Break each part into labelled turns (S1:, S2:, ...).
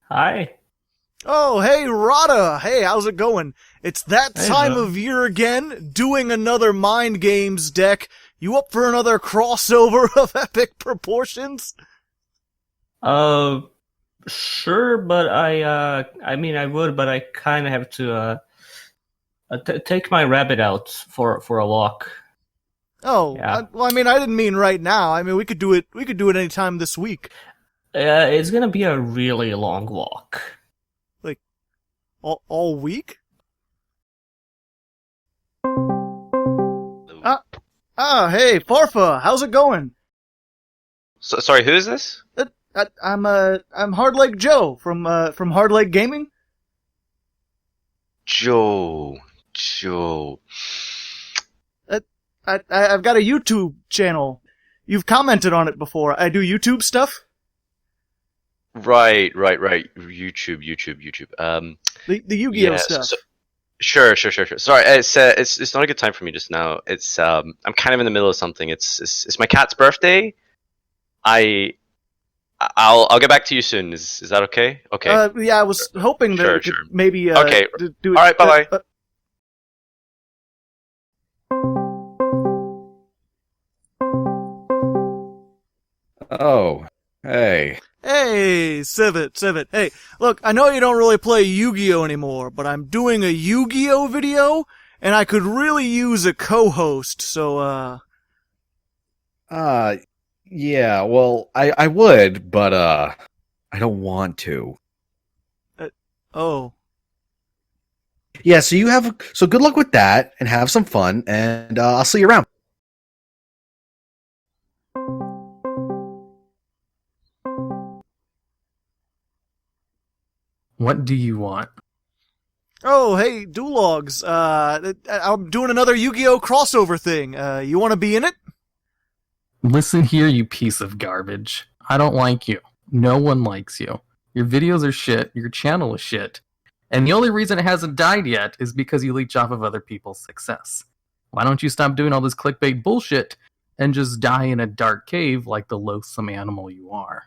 S1: Hi.
S2: Oh, hey, Rada! Hey, how's it going? It's that
S1: Hey,
S2: time
S1: Joe.
S2: of year again, doing another Mind Games deck. You up for another crossover of epic proportions?
S1: Uh, sure, but I would, but I kind of have to take my rabbit out for a walk.
S2: Oh,
S1: Yeah.
S2: I didn't mean right now. We could do it. We could do it anytime this week.
S1: It's gonna be a really long walk.
S2: Like all week? Ah, hey, Farfa, how's it going?
S3: Sorry, who is this?
S2: I'm Hardleg Joe from Hardleg Gaming.
S3: Joe.
S2: I've got a YouTube channel. You've commented on it before. I do YouTube stuff.
S3: Right. YouTube.
S2: The Yu-Gi-Oh
S3: Yeah.
S2: stuff.
S3: Sure. Sorry, it's not a good time for me just now. I'm kind of in the middle of something. It's my cat's birthday. I'll get back to you soon. Is that okay? Okay.
S2: Yeah, I was hoping that we could
S3: Sure.
S2: maybe
S3: Okay.
S2: do it.
S3: All right. Bye.
S4: Oh, hey.
S2: Hey, Civet. Hey, look, I know you don't really play Yu-Gi-Oh anymore, but I'm doing a Yu-Gi-Oh video, and I could really use a co-host. So,
S4: Yeah, well, I would, but, I don't want to.
S2: oh,
S4: Yeah, so good luck with that, and have some fun, and, I'll see you around.
S5: What do you want?
S2: oh, hey, Duologs. I'm doing another Yu-Gi-Oh crossover thing. You want to be in it?
S5: Listen here, you piece of garbage. I don't like you. No one likes you. Your videos are shit, your channel is shit. And the only reason it hasn't died yet is because you leech off of other people's success. Why don't you stop doing all this clickbait bullshit and just die in a dark cave like the loathsome animal you are?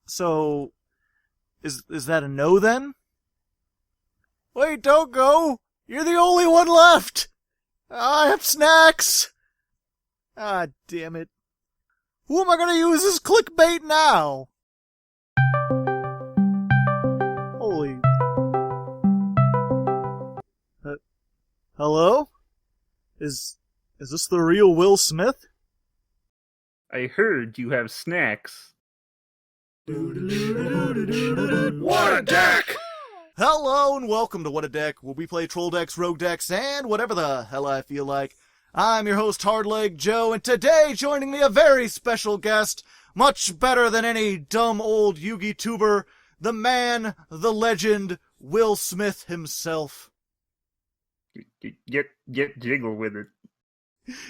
S2: So, is that a no then? Wait, don't go! You're the only one left! I have snacks! Ah, damn it. Who am I gonna use as clickbait now? Holy... hello? Is this the real Will Smith?
S6: I heard you have snacks.
S2: What a deck! Hello and welcome to What a Deck, where we play troll decks, rogue decks, and whatever the hell I feel like. I'm your host, Hardleg Joe, and today joining me a very special guest, much better than any dumb old Yu-Gi tuber, the man, the legend, Will Smith himself.
S6: Get jiggle with it.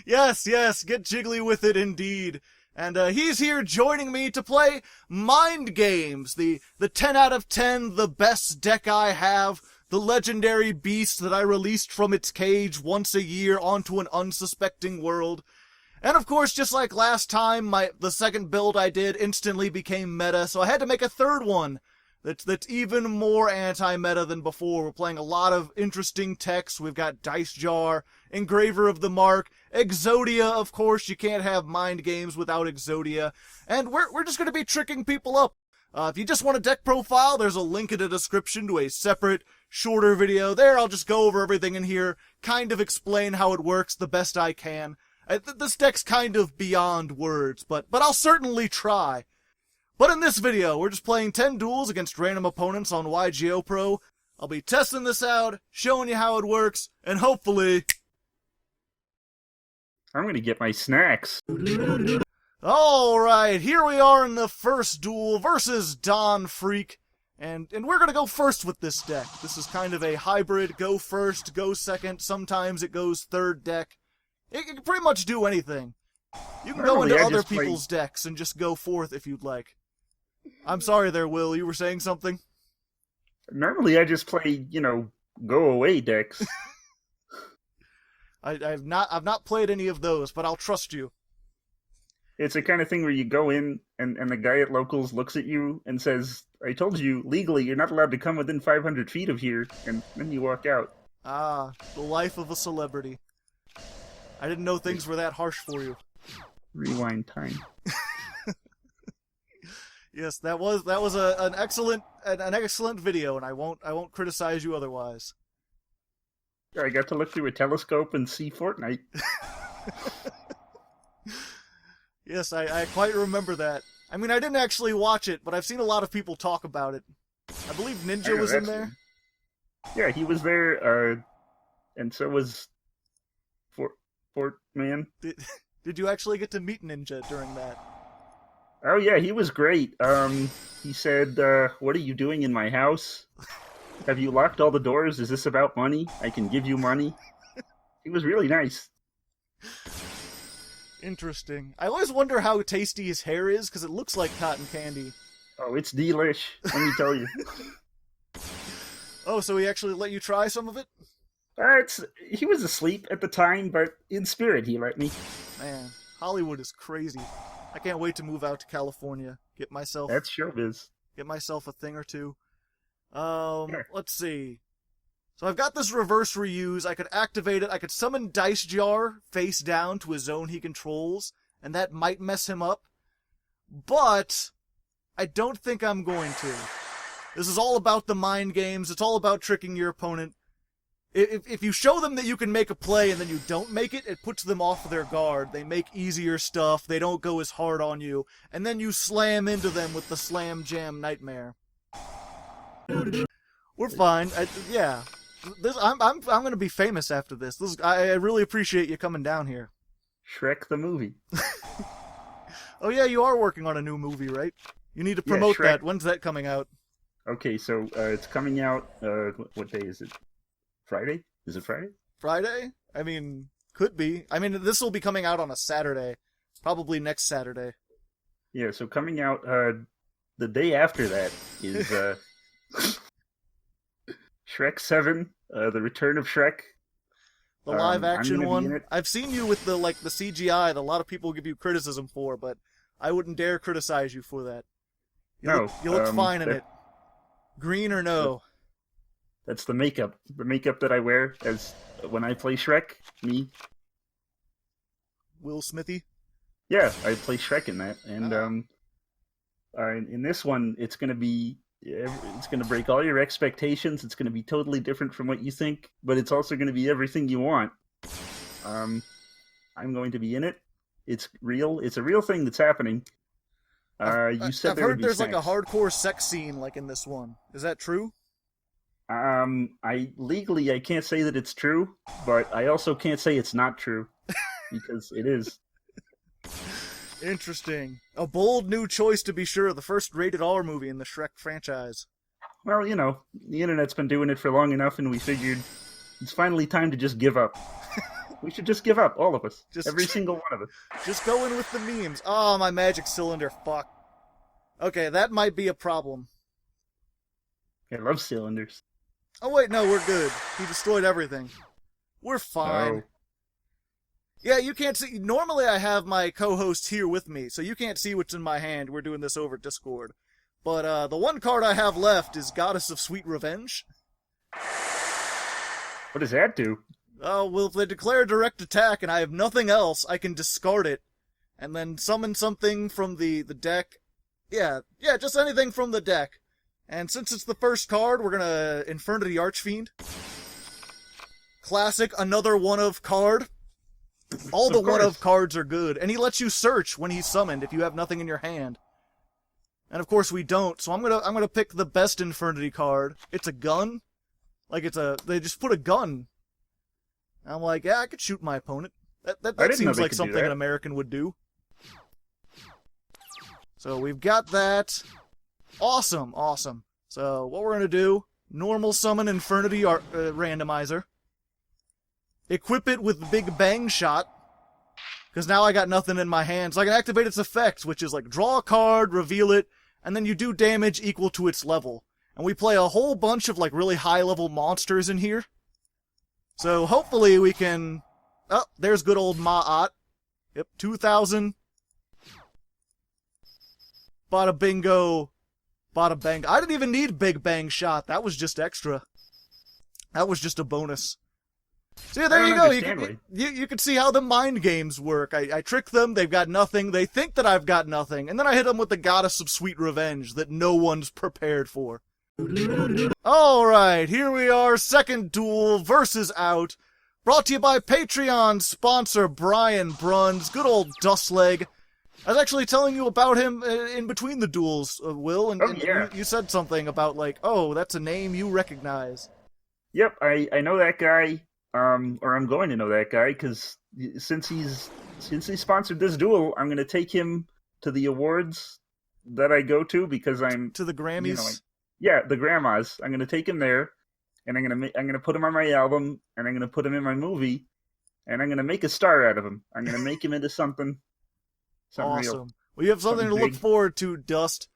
S2: Yes, get jiggly with it indeed. And he's here joining me to play Mind Games, the 10 out of 10, the best deck I have, the legendary beast that I released from its cage once a year onto an unsuspecting world. And of course, just like last time, the second build I did instantly became meta, so I had to make a third one that's even more anti-meta than before. We're playing a lot of interesting techs. We've got Dice Jar, Engraver of the Mark, Exodia, of course. You can't have Mind Games without Exodia. And we're just going to be tricking people up. If you just want a deck profile, there's a link in the description to a separate, shorter video. There, I'll just go over everything in here, kind of explain how it works the best I can. This deck's kind of beyond words, but I'll certainly try. But in this video, we're just playing 10 duels against random opponents on YGOPro. I'll be testing this out, showing you how it works, and hopefully...
S6: I'm gonna get my snacks.
S2: Alright, here we are in the first duel versus Don Freak. And we're gonna go first with this deck. This is kind of a hybrid, go first, go second, sometimes it goes third deck. It can pretty much do anything. You can go into other people's decks and just go fourth if you'd like. I'm sorry there, Will. You were saying something?
S6: Normally I just play, go away decks.
S2: I've not played any of those, but I'll trust you.
S6: It's the kind of thing where you go in and the guy at locals looks at you and says, "I told you legally you're not allowed to come within 500 feet of here," and then you walk out.
S2: Ah, the life of a celebrity. I didn't know things were that harsh for you.
S6: Rewind time.
S2: Yes, that was an excellent video, and I won't criticize you otherwise.
S6: I got to look through a telescope and see Fortnite.
S2: Yes, I quite remember that. I mean, I didn't actually watch it, but I've seen a lot of people talk about it. I believe Ninja was in there.
S6: Yeah, he was there, and so was Fortman.
S2: Did you actually get to meet Ninja during that?
S6: Oh yeah, he was great. He said, "What are you doing in my house? Have you locked all the doors? Is this about money? I can give you money." He was really nice.
S2: Interesting. I always wonder how tasty his hair is, because it looks like cotton candy.
S6: Oh, it's delish, let me tell you.
S2: Oh, so he actually let you try some of it?
S6: He was asleep at the time, but in spirit he let me.
S2: Man, Hollywood is crazy. I can't wait to move out to California.
S6: That's showbiz.
S2: Get myself a thing or two. Let's see. So I've got this reverse reuse. I could activate it. I could summon Dice Jar face down to a zone he controls, and that might mess him up. But I don't think I'm going to. This is all about the mind games. It's all about tricking your opponent. If you show them that you can make a play and then you don't make it, it puts them off their guard. They make easier stuff. They don't go as hard on you. And then you slam into them with the Slam Jam Nightmare. We're fine. Yeah. I'm going to be famous after this. I really appreciate you coming down here.
S6: Shrek the movie.
S2: Oh yeah, you are working on a new movie, right? You need to promote that. When's that coming out?
S6: Okay, so it's coming out, what day is it? Friday? Is it Friday?
S2: Friday? I mean, could be. I mean, this will be coming out on a Saturday. Probably next Saturday.
S6: Yeah, so coming out the day after that is Shrek 7, The Return of Shrek.
S2: The live action one. I've seen you with the CGI that a lot of people give you criticism for, but I wouldn't dare criticize you for that. You look fine in it. Green or no?
S6: That's the makeup. The makeup that I wear as when I play Shrek. Me.
S2: Will Smithy?
S6: Yeah, I play Shrek in that, and in this one, it's gonna break all your expectations. It's gonna be totally different from what you think, but it's also gonna be everything you want. I'm going to be in it. It's real. It's a real thing that's happening. You said
S2: I've heard there's like a hardcore sex scene like in this one. Is that true?
S6: I can't say that it's true, but I also can't say it's not true because it is.
S2: Interesting. A bold new choice to be sure. The first rated R movie in the Shrek franchise.
S6: Well, the internet's been doing it for long enough, and we figured it's finally time to just give up. We should just give up, all of us. Every single one of us.
S2: Just go in with the memes. Oh, my magic cylinder, fuck. Okay, that might be a problem.
S6: I love cylinders.
S2: Oh wait, no, we're good. He destroyed everything. We're fine.
S6: Oh.
S2: Yeah, you can't see. Normally I have my co-host here with me, so you can't see what's in my hand. We're doing this over Discord. But the one card I have left is Goddess of Sweet Revenge.
S6: What does that do?
S2: Oh, well, if they declare a direct attack and I have nothing else, I can discard it. And then summon something from the deck. Yeah, just anything from the deck. And since it's the first card, we're gonna Infernity Archfiend. Classic, another one-of card. All the one-of cards are good. And he lets you search when he's summoned if you have nothing in your hand. And of course we don't, so I'm gonna pick the best Infernity card. It's a gun. They just put a gun. I'm like, yeah, I could shoot my opponent. That seems like something an American would do. So we've got that. Awesome. So what we're going to do, normal summon Infernity randomizer. Equip it with Big Bang Shot. Because now I got nothing in my hand. So I can activate its effects, which is like draw a card, reveal it, and then you do damage equal to its level. And we play a whole bunch of like really high level monsters in here. So hopefully we can... Oh, there's good old Ma'at. Yep, 2,000. Bada bingo. Bada bang. I didn't even need Big Bang Shot. That was just extra. That was just a bonus. So yeah, there you go. You can see how the mind games work. I trick them. They've got nothing. They think that I've got nothing. And then I hit them with the goddess of sweet revenge that no one's prepared for. Alright, here we are. Second duel versus out. Brought to you by Patreon sponsor Brian Bruns. Good old Dustleg. I was actually telling you about him in between the duels, Will. And, you said something about like, oh, that's a name you recognize.
S6: Yep, I know that guy. Or I'm going to know that guy, because since he sponsored this duel, I'm going to take him to the awards that I go to, because I'm...
S2: To the Grammys?
S6: The grandmas. I'm going to take him there, and I'm going to put him on my album, and I'm going to put him in my movie, and I'm going to make a star out of him. I'm going to make him into something
S2: awesome.
S6: Real.
S2: Well, you have something to look forward to, Dust.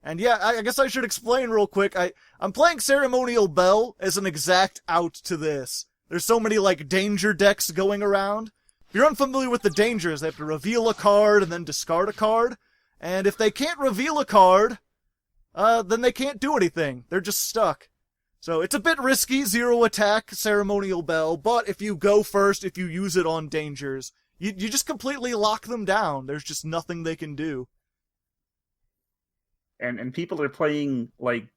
S2: And yeah, I guess I should explain real quick. I'm playing Ceremonial Bell as an exact out to this. There's so many, like, danger decks going around. If you're unfamiliar with the dangers, they have to reveal a card and then discard a card. And if they can't reveal a card, then they can't do anything. They're just stuck. So it's a bit risky, 0 attack, Ceremonial Bell, but if you go first, if you use it on dangers, you just completely lock them down. There's just nothing they can do.
S6: And people are playing, like,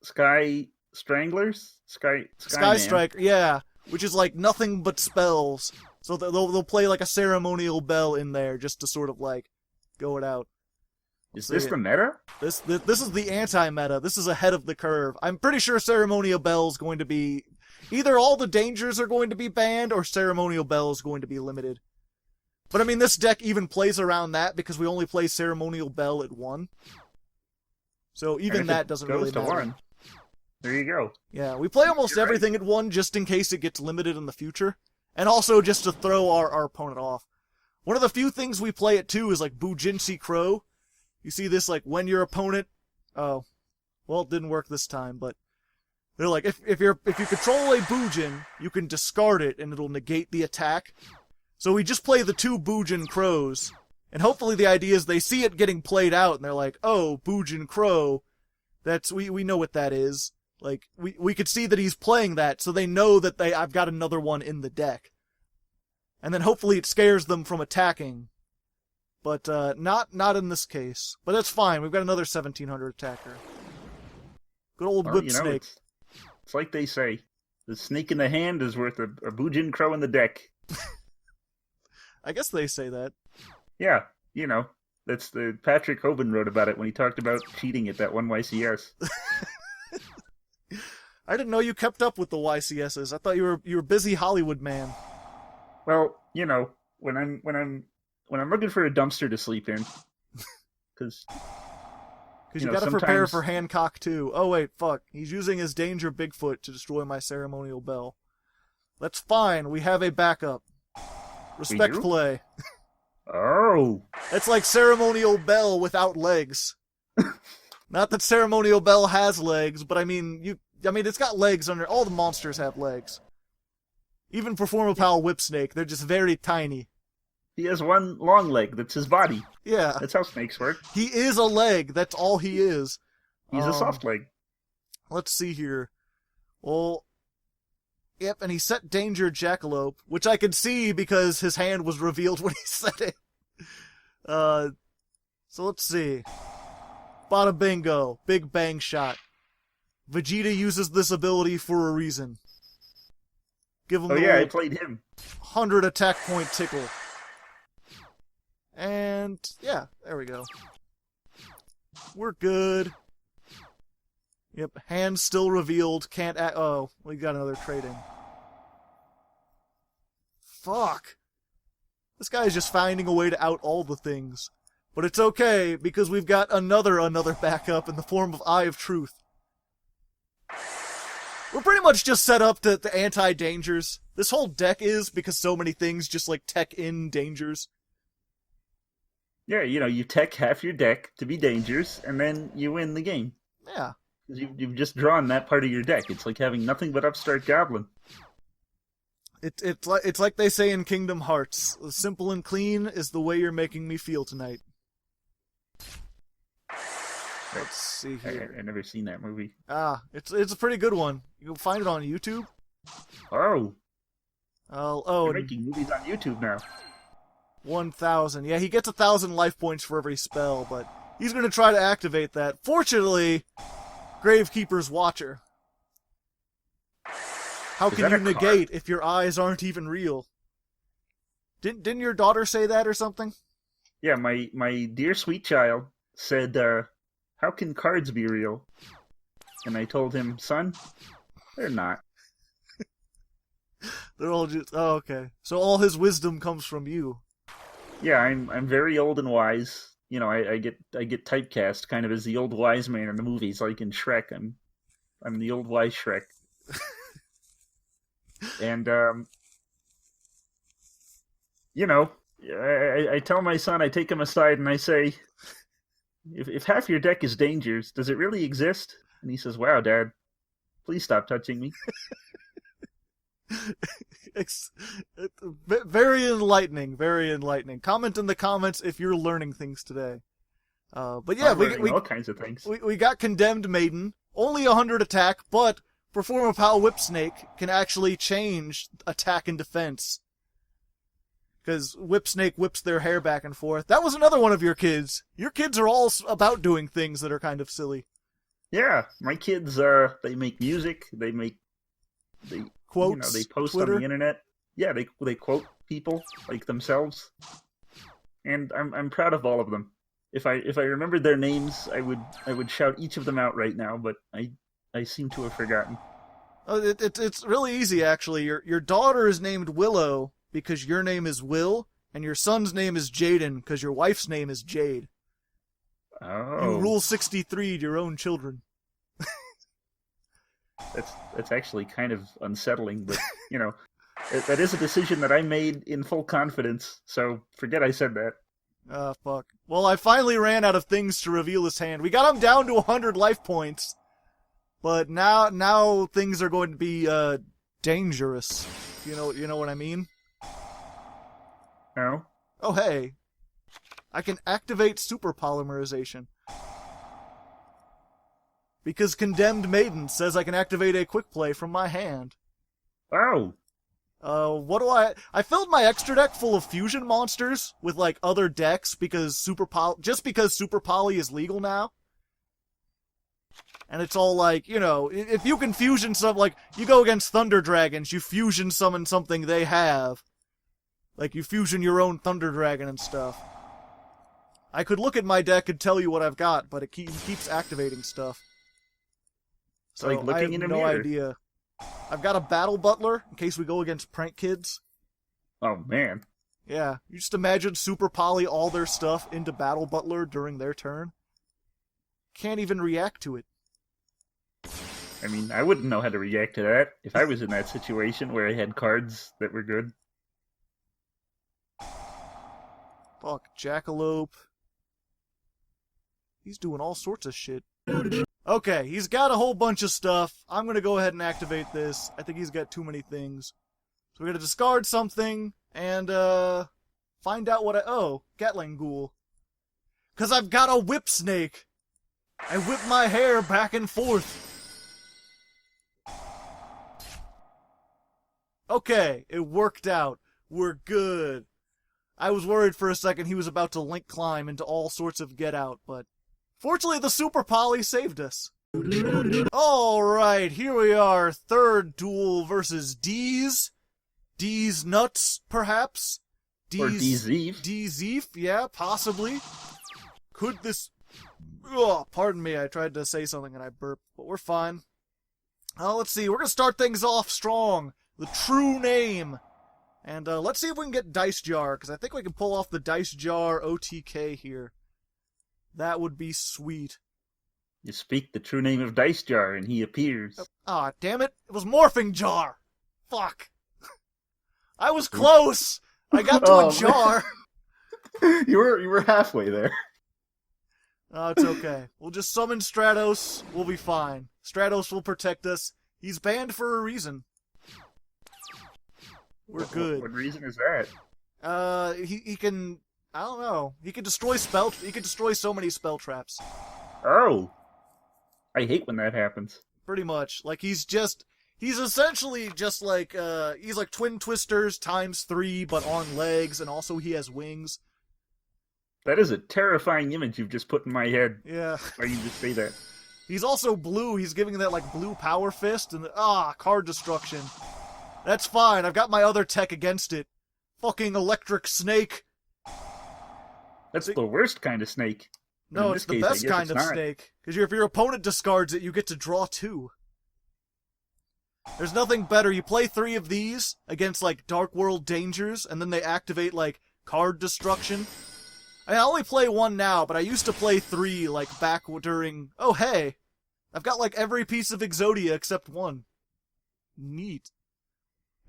S6: Sky Stranglers? Sky
S2: Striker, yeah, which is like nothing but spells. So they'll play like a Ceremonial Bell in there just to sort of like go it out.
S6: Is this the meta?
S2: This is the anti-meta. This is ahead of the curve. I'm pretty sure Ceremonial Bell is going to be either all the dangers are going to be banned or Ceremonial Bell is going to be limited. But I mean, this deck even plays around that because we only play Ceremonial Bell at 1. So even that doesn't really matter. 1.
S6: There you go.
S2: Yeah, we play almost everything at 1 just in case it gets limited in the future. And also just to throw our opponent off. One of the few things we play at 2 is like Bujinshi Crow. You see this like when your opponent... Oh. Well, it didn't work this time, but... They're like, if you control a Bujin, you can discard it and it'll negate the attack. So we just play the 2 Bujin Crows. And hopefully the idea is they see it getting played out and they're like, oh, Bujin Crow. We know what that is. Like, we could see that he's playing that, so they know that I've got another one in the deck. And then hopefully it scares them from attacking. But, not in this case. But that's fine, we've got another 1700 attacker. Good old Whip Snake.
S6: It's like they say, the snake in the hand is worth a Bujin Crow in the deck.
S2: I guess they say that.
S6: Yeah, that's the Patrick Hoban wrote about it when he talked about cheating at that one YCS.
S2: I didn't know you kept up with the YCSs. I thought you were busy Hollywood man.
S6: Well, when I'm looking for a dumpster to sleep in, because
S2: you gotta prepare for Hancock too. Oh wait, fuck! He's using his Danger Bigfoot to destroy my Ceremonial Bell. That's fine. We have a backup. Respect play.
S6: Oh,
S2: it's like Ceremonial Bell without legs. Not that Ceremonial Bell has legs, but I mean, it's got legs under... All the monsters have legs. Even Performapal Whipsnake, they're just very tiny.
S6: He has one long leg, that's his body.
S2: Yeah.
S6: That's how snakes work.
S2: He is a leg, that's all he is.
S6: He's a soft leg.
S2: Let's see here. Well... Yep, and he set Danger Jackalope, which I could see because his hand was revealed when he said it. So let's see. Bada bingo. Big bang shot. Vegeta uses this ability for a reason. Give him
S6: I played him.
S2: 100 attack point tickle. And, yeah, there we go. We're good. Yep, hand still revealed. Can't act. Oh, we got another trade-in. Fuck. This guy's just finding a way to out all the things. But it's okay, because we've got another backup in the form of Eye of Truth. We're pretty much just set up to anti-dangers. This whole deck is because so many things just like tech in dangers.
S6: Yeah, you tech half your deck to be dangers, and then you win the game.
S2: Yeah.
S6: You've just drawn that part of your deck. It's like having nothing but Upstart Goblin.
S2: It's like they say in Kingdom Hearts. Simple and clean is the way you're making me feel tonight. Let's see here.
S6: I've never seen that movie.
S2: It's a pretty good one. You can find it on YouTube.
S6: Oh,
S2: Oh,
S6: they're making movies on YouTube now.
S2: 1,000. Yeah, he gets 1,000 life points for every spell, but he's going to try to activate that. Fortunately, Gravekeeper's Watcher. How can you negate if your eyes aren't even real? Didn't your daughter say that or something?
S6: Yeah, my dear sweet child said, how can cards be real? And I told him, son, they're not.
S2: They're all just... Oh, okay. So all his wisdom comes from you.
S6: Yeah, I'm very old and wise. You know, I get typecast kind of as the old wise man in the movies, like in Shrek. I'm the old wise Shrek. And you know, I tell my son, I take him aside and I say, if half your deck is dangers, does it really exist? And he says, wow, Dad, please stop touching me.
S2: Very enlightening, very enlightening. Comment in the comments if you're learning things today. But yeah, we
S6: all kinds of things.
S2: We got Condemned Maiden, only 100 attack, but Perform a Pow Whip Snake can actually change attack and defense. Because Whip Snake whips their hair back and forth. That was another one of your kids. Your kids are all about doing things that are kind of silly.
S6: Yeah, my kids, they make music, they
S2: quotes,
S6: they post
S2: Twitter.
S6: on the internet. Yeah, they quote people like themselves, and I'm proud of all of them. If I remembered their names, I would shout each of them out right now, but I seem to have forgotten.
S2: Oh, it's really easy actually. Your daughter is named Willow because your name is Will, and your son's name is Jaden because your wife's name is Jade.
S6: Oh,
S2: You rule 63 to your own children.
S6: That's actually kind of unsettling, but you know, that is a decision that I made in full confidence. So forget I said that.
S2: Fuck. Well, I finally ran out of things to reveal his hand. We got him down to 100 life points, but now things are going to be dangerous. You know what I mean?
S6: No.
S2: Oh hey, I can activate super polymerization. Because Condemned Maiden says I can activate a quick play from my hand.
S6: Oh.
S2: What do I filled my extra deck full of fusion monsters with like other decks because Super Poly is legal now. And it's all like, you know, if you can fusion some, like, you go against Thunder Dragons, you fusion summon something they have. Like, you fusion your own Thunder Dragon and stuff. I could look at my deck and tell you what I've got, but it keeps activating stuff. So
S6: like looking in a mirror.
S2: I have no idea. I've got a Battle Butler in case we go against Prank Kids.
S6: Oh, man.
S2: Yeah, you just imagine Super Poly all their stuff into Battle Butler during their turn. Can't even react to it.
S6: I mean, I wouldn't know how to react to that if I was in that situation where I had cards that were good.
S2: Fuck, Jackalope. He's doing all sorts of shit. Okay, he's got a whole bunch of stuff. I'm gonna go ahead and activate this. I think he's got too many things. So we're gonna discard something and find out what oh, Gatling Ghoul. 'Cause I've got a Whip Snake. I whip my hair back and forth. Okay, it worked out. We're good. I was worried for a second he was about to link climb into all sorts of get out, but fortunately the Super Poly saved us. Alright, here we are. Third duel versus D's. D's Nuts, perhaps?
S6: Or D-Zeef.
S2: D-Zeef, yeah, possibly. Could this... Oh, pardon me, I tried to say something and I burped, but we're fine. Let's see, we're gonna start things off strong. The true name. And let's see if we can get Dice Jar, because I think we can pull off the Dice Jar OTK here. That would be sweet.
S6: You speak the true name of Dice Jar, and he appears.
S2: Ah, damn it. It was Morphing Jar. Fuck. I was close. I got to a jar.
S6: You were halfway there.
S2: Oh, it's okay. We'll just summon Stratos. We'll be fine. Stratos will protect us. He's banned for a reason. We're good.
S6: What reason is that?
S2: He can... I don't know. He can destroy he can destroy so many spell traps.
S6: Oh, I hate when that happens.
S2: Pretty much. Like, he's essentially just like, he's like Twin Twisters times 3, but on legs, and also he has wings.
S6: That is a terrifying image you've just put in my head.
S2: Yeah.
S6: Why you just say that?
S2: He's also blue. He's giving that, like, blue power fist, and card destruction. That's fine. I've got my other tech against it. Fucking electric snake.
S6: That's the worst kind of snake. But
S2: No,
S6: in
S2: it's
S6: this
S2: the
S6: case, I
S2: best
S6: guess
S2: kind
S6: it's
S2: of
S6: not.
S2: snake. Because if your opponent discards it, you get to draw 2. There's nothing better. You play 3 of these against, like, Dark World Dangers, and then they activate, like, card destruction. I only play 1 now, but I used to play 3, like, back during... Oh, hey! I've got, like, every piece of Exodia except 1. Neat.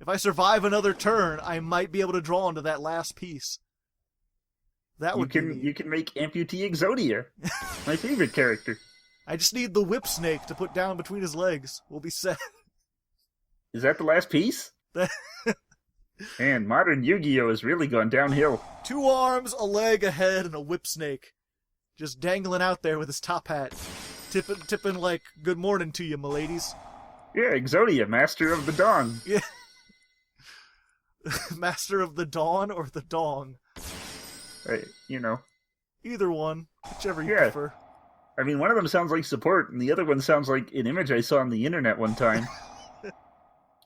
S2: If I survive another turn, I might be able to draw into that last piece. That would be neat.
S6: You can make Amputee Exodia. My favorite character.
S2: I just need the whip snake to put down between his legs. We'll be set.
S6: Is that the last piece? Man, modern Yu-Gi-Oh! Has really gone downhill.
S2: 2 arms, a leg, a head, and a whip snake. Just dangling out there with his top hat. Tipping like, good morning to you, m'ladies.
S6: Yeah, Exodia, Master of the Dawn.
S2: Yeah. Master of the Dawn or the Dong.
S6: You know.
S2: Either one. Whichever you
S6: Yeah.
S2: prefer.
S6: I mean, one of them sounds like support, and the other one sounds like an image I saw on the internet one time.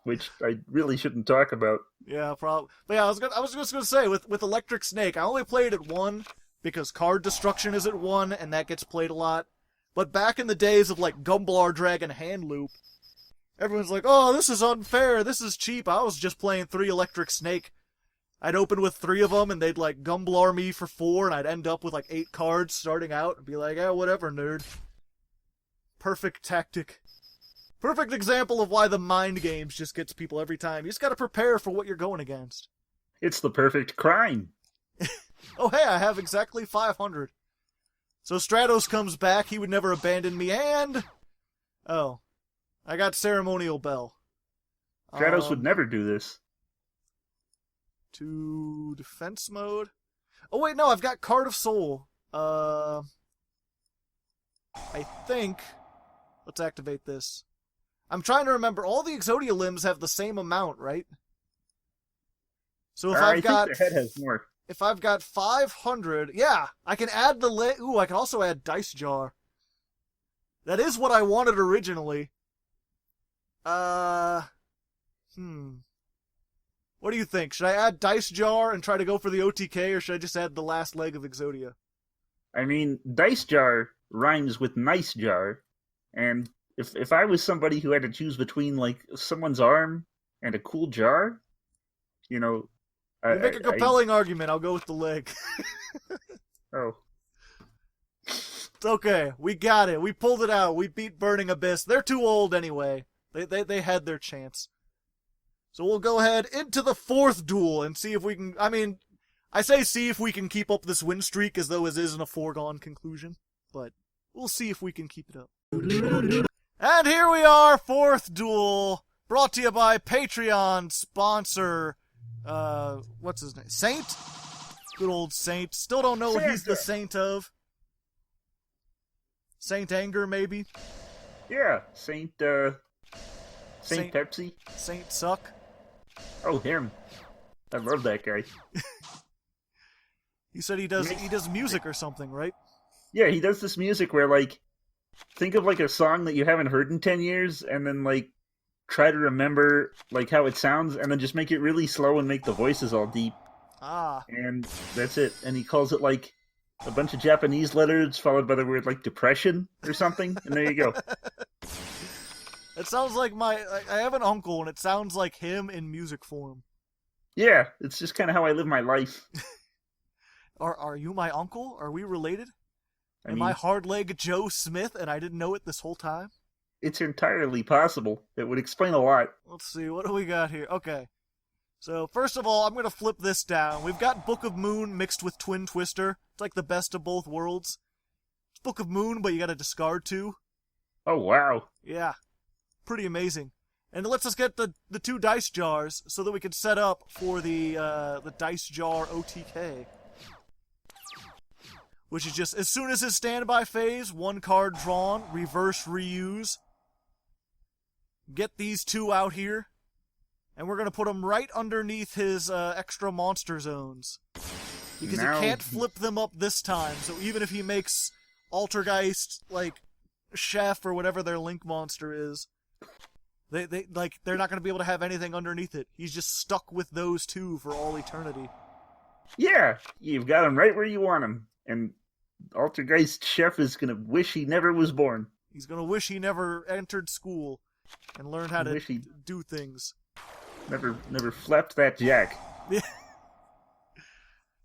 S6: Which I really shouldn't talk about.
S2: Yeah, probably. But yeah, I was just gonna say, with Electric Snake, I only played at 1 because card destruction is at 1, and that gets played a lot. But back in the days of, like, Gumblar Dragon Hand Loop, everyone's like, oh, this is unfair, this is cheap. I was just playing 3 Electric Snake. I'd open with 3 of them, and they'd, like, Gumblar me for 4, and I'd end up with, like, 8 cards starting out, and be like, whatever, nerd. Perfect tactic. Perfect example of why the mind games just gets people every time. You just gotta prepare for what you're going against.
S6: It's the perfect crime.
S2: Oh, hey, I have exactly 500. So Stratos comes back, he would never abandon me, and... Oh. I got Ceremonial Bell.
S6: Stratos would never do this.
S2: To defense mode. Oh, wait, no, I've got Card of Soul. I think... Let's activate this. I'm trying to remember, all the Exodia limbs have the same amount, right? So if
S6: I
S2: I've got...
S6: think their head has more.
S2: If I've got 500... Yeah, I can add the... Ooh, I can also add Dice Jar. That is what I wanted originally. What do you think? Should I add Dice Jar and try to go for the OTK, or should I just add the last leg of Exodia?
S6: I mean, Dice Jar rhymes with Nice Jar, and if I was somebody who had to choose between, like, someone's arm and a cool jar, you know...
S2: You make a compelling argument, I'll go with the leg.
S6: Oh.
S2: It's okay, we got it, we pulled it out, we beat Burning Abyss. They're too old anyway. They had their chance. So we'll go ahead into the 4th duel and see if we can... I mean, I say see if we can keep up this win streak as though it isn't a foregone conclusion. But we'll see if we can keep it up. And here we are, 4th duel. Brought to you by Patreon sponsor... what's his name? Saint? Good old Saint. Still don't know what he's the saint of. Saint Anger, maybe?
S6: Yeah, Saint Pepsi.
S2: Saint Suck.
S6: Oh, him. I love that guy.
S2: He said he does music or something, right?
S6: Yeah, he does this music where, like, think of, like, a song that you haven't heard in 10 years, and then, like, try to remember, like, how it sounds, and then just make it really slow and make the voices all deep.
S2: Ah.
S6: And that's it. And he calls it, like, a bunch of Japanese letters followed by the word, like, depression or something, and there you go.
S2: It sounds like I have an uncle, and it sounds like him in music form.
S6: Yeah, it's just kind of how I live my life.
S2: Are you my uncle? Are we related?
S6: I
S2: Am I Hardleg Joe Smith, and I didn't know it this whole time?
S6: It's entirely possible. It would explain a lot.
S2: Let's see, what do we got here? Okay. So, first of all, I'm going to flip this down. We've got Book of Moon mixed with Twin Twister. It's like the best of both worlds. It's Book of Moon, but you got to discard 2.
S6: Oh, wow.
S2: Yeah. Pretty amazing. And it lets us get the 2 dice jars so that we can set up for the dice jar OTK. which is just as soon as his standby phase, 1 card drawn, reverse reuse. Get these 2 out here, and we're going to put them right underneath his extra monster zones. Because he can't flip them up this time, so even if he makes Altergeist, like, Chef or whatever their Link monster is, they're not going to be able to have anything underneath it. He's just stuck with those 2 for all eternity.
S6: Yeah, you've got him right where you want him. And Altergeist Chef is going to wish he never was born.
S2: He's going to wish he never entered school and learned how to do things.
S6: Never flapped that jack.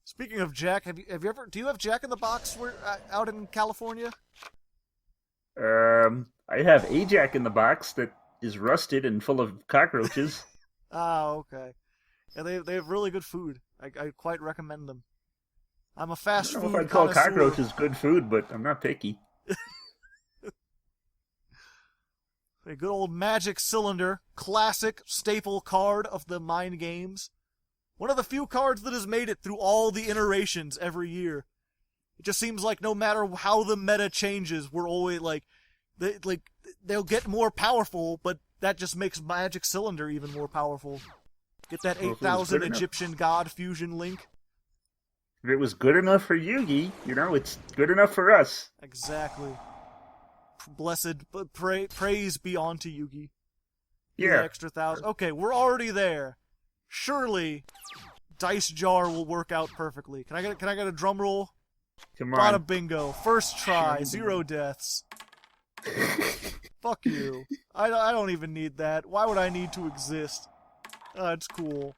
S2: Speaking of Jack, do you have Jack in the Box out in California?
S6: I have a Jack in the Box that is rusted and full of cockroaches.
S2: Okay. Yeah, they have really good food. I quite recommend them. I'm a fast food
S6: I don't know if I'd call
S2: connoisseur.
S6: cockroaches good food, but I'm not picky.
S2: A good old Magic Cylinder, classic staple card of the Mind Games. One of the few cards that has made it through all the iterations every year. It just seems like no matter how the meta changes, we're always they'll get more powerful, but that just makes Magic Cylinder even more powerful. Get that 8,000 Egyptian God fusion link.
S6: If it was good enough for Yugi, it's good enough for us.
S2: Exactly. Blessed, praise be unto Yugi.
S6: Yeah.
S2: The extra 1,000. Okay, we're already there. Surely, Dice Jar will work out perfectly. Can I get a drum roll?
S6: Come
S2: Bada
S6: on.
S2: bingo. First try, 0 deaths. Fuck you. I don't even need that. Why would I need to exist? It's cool.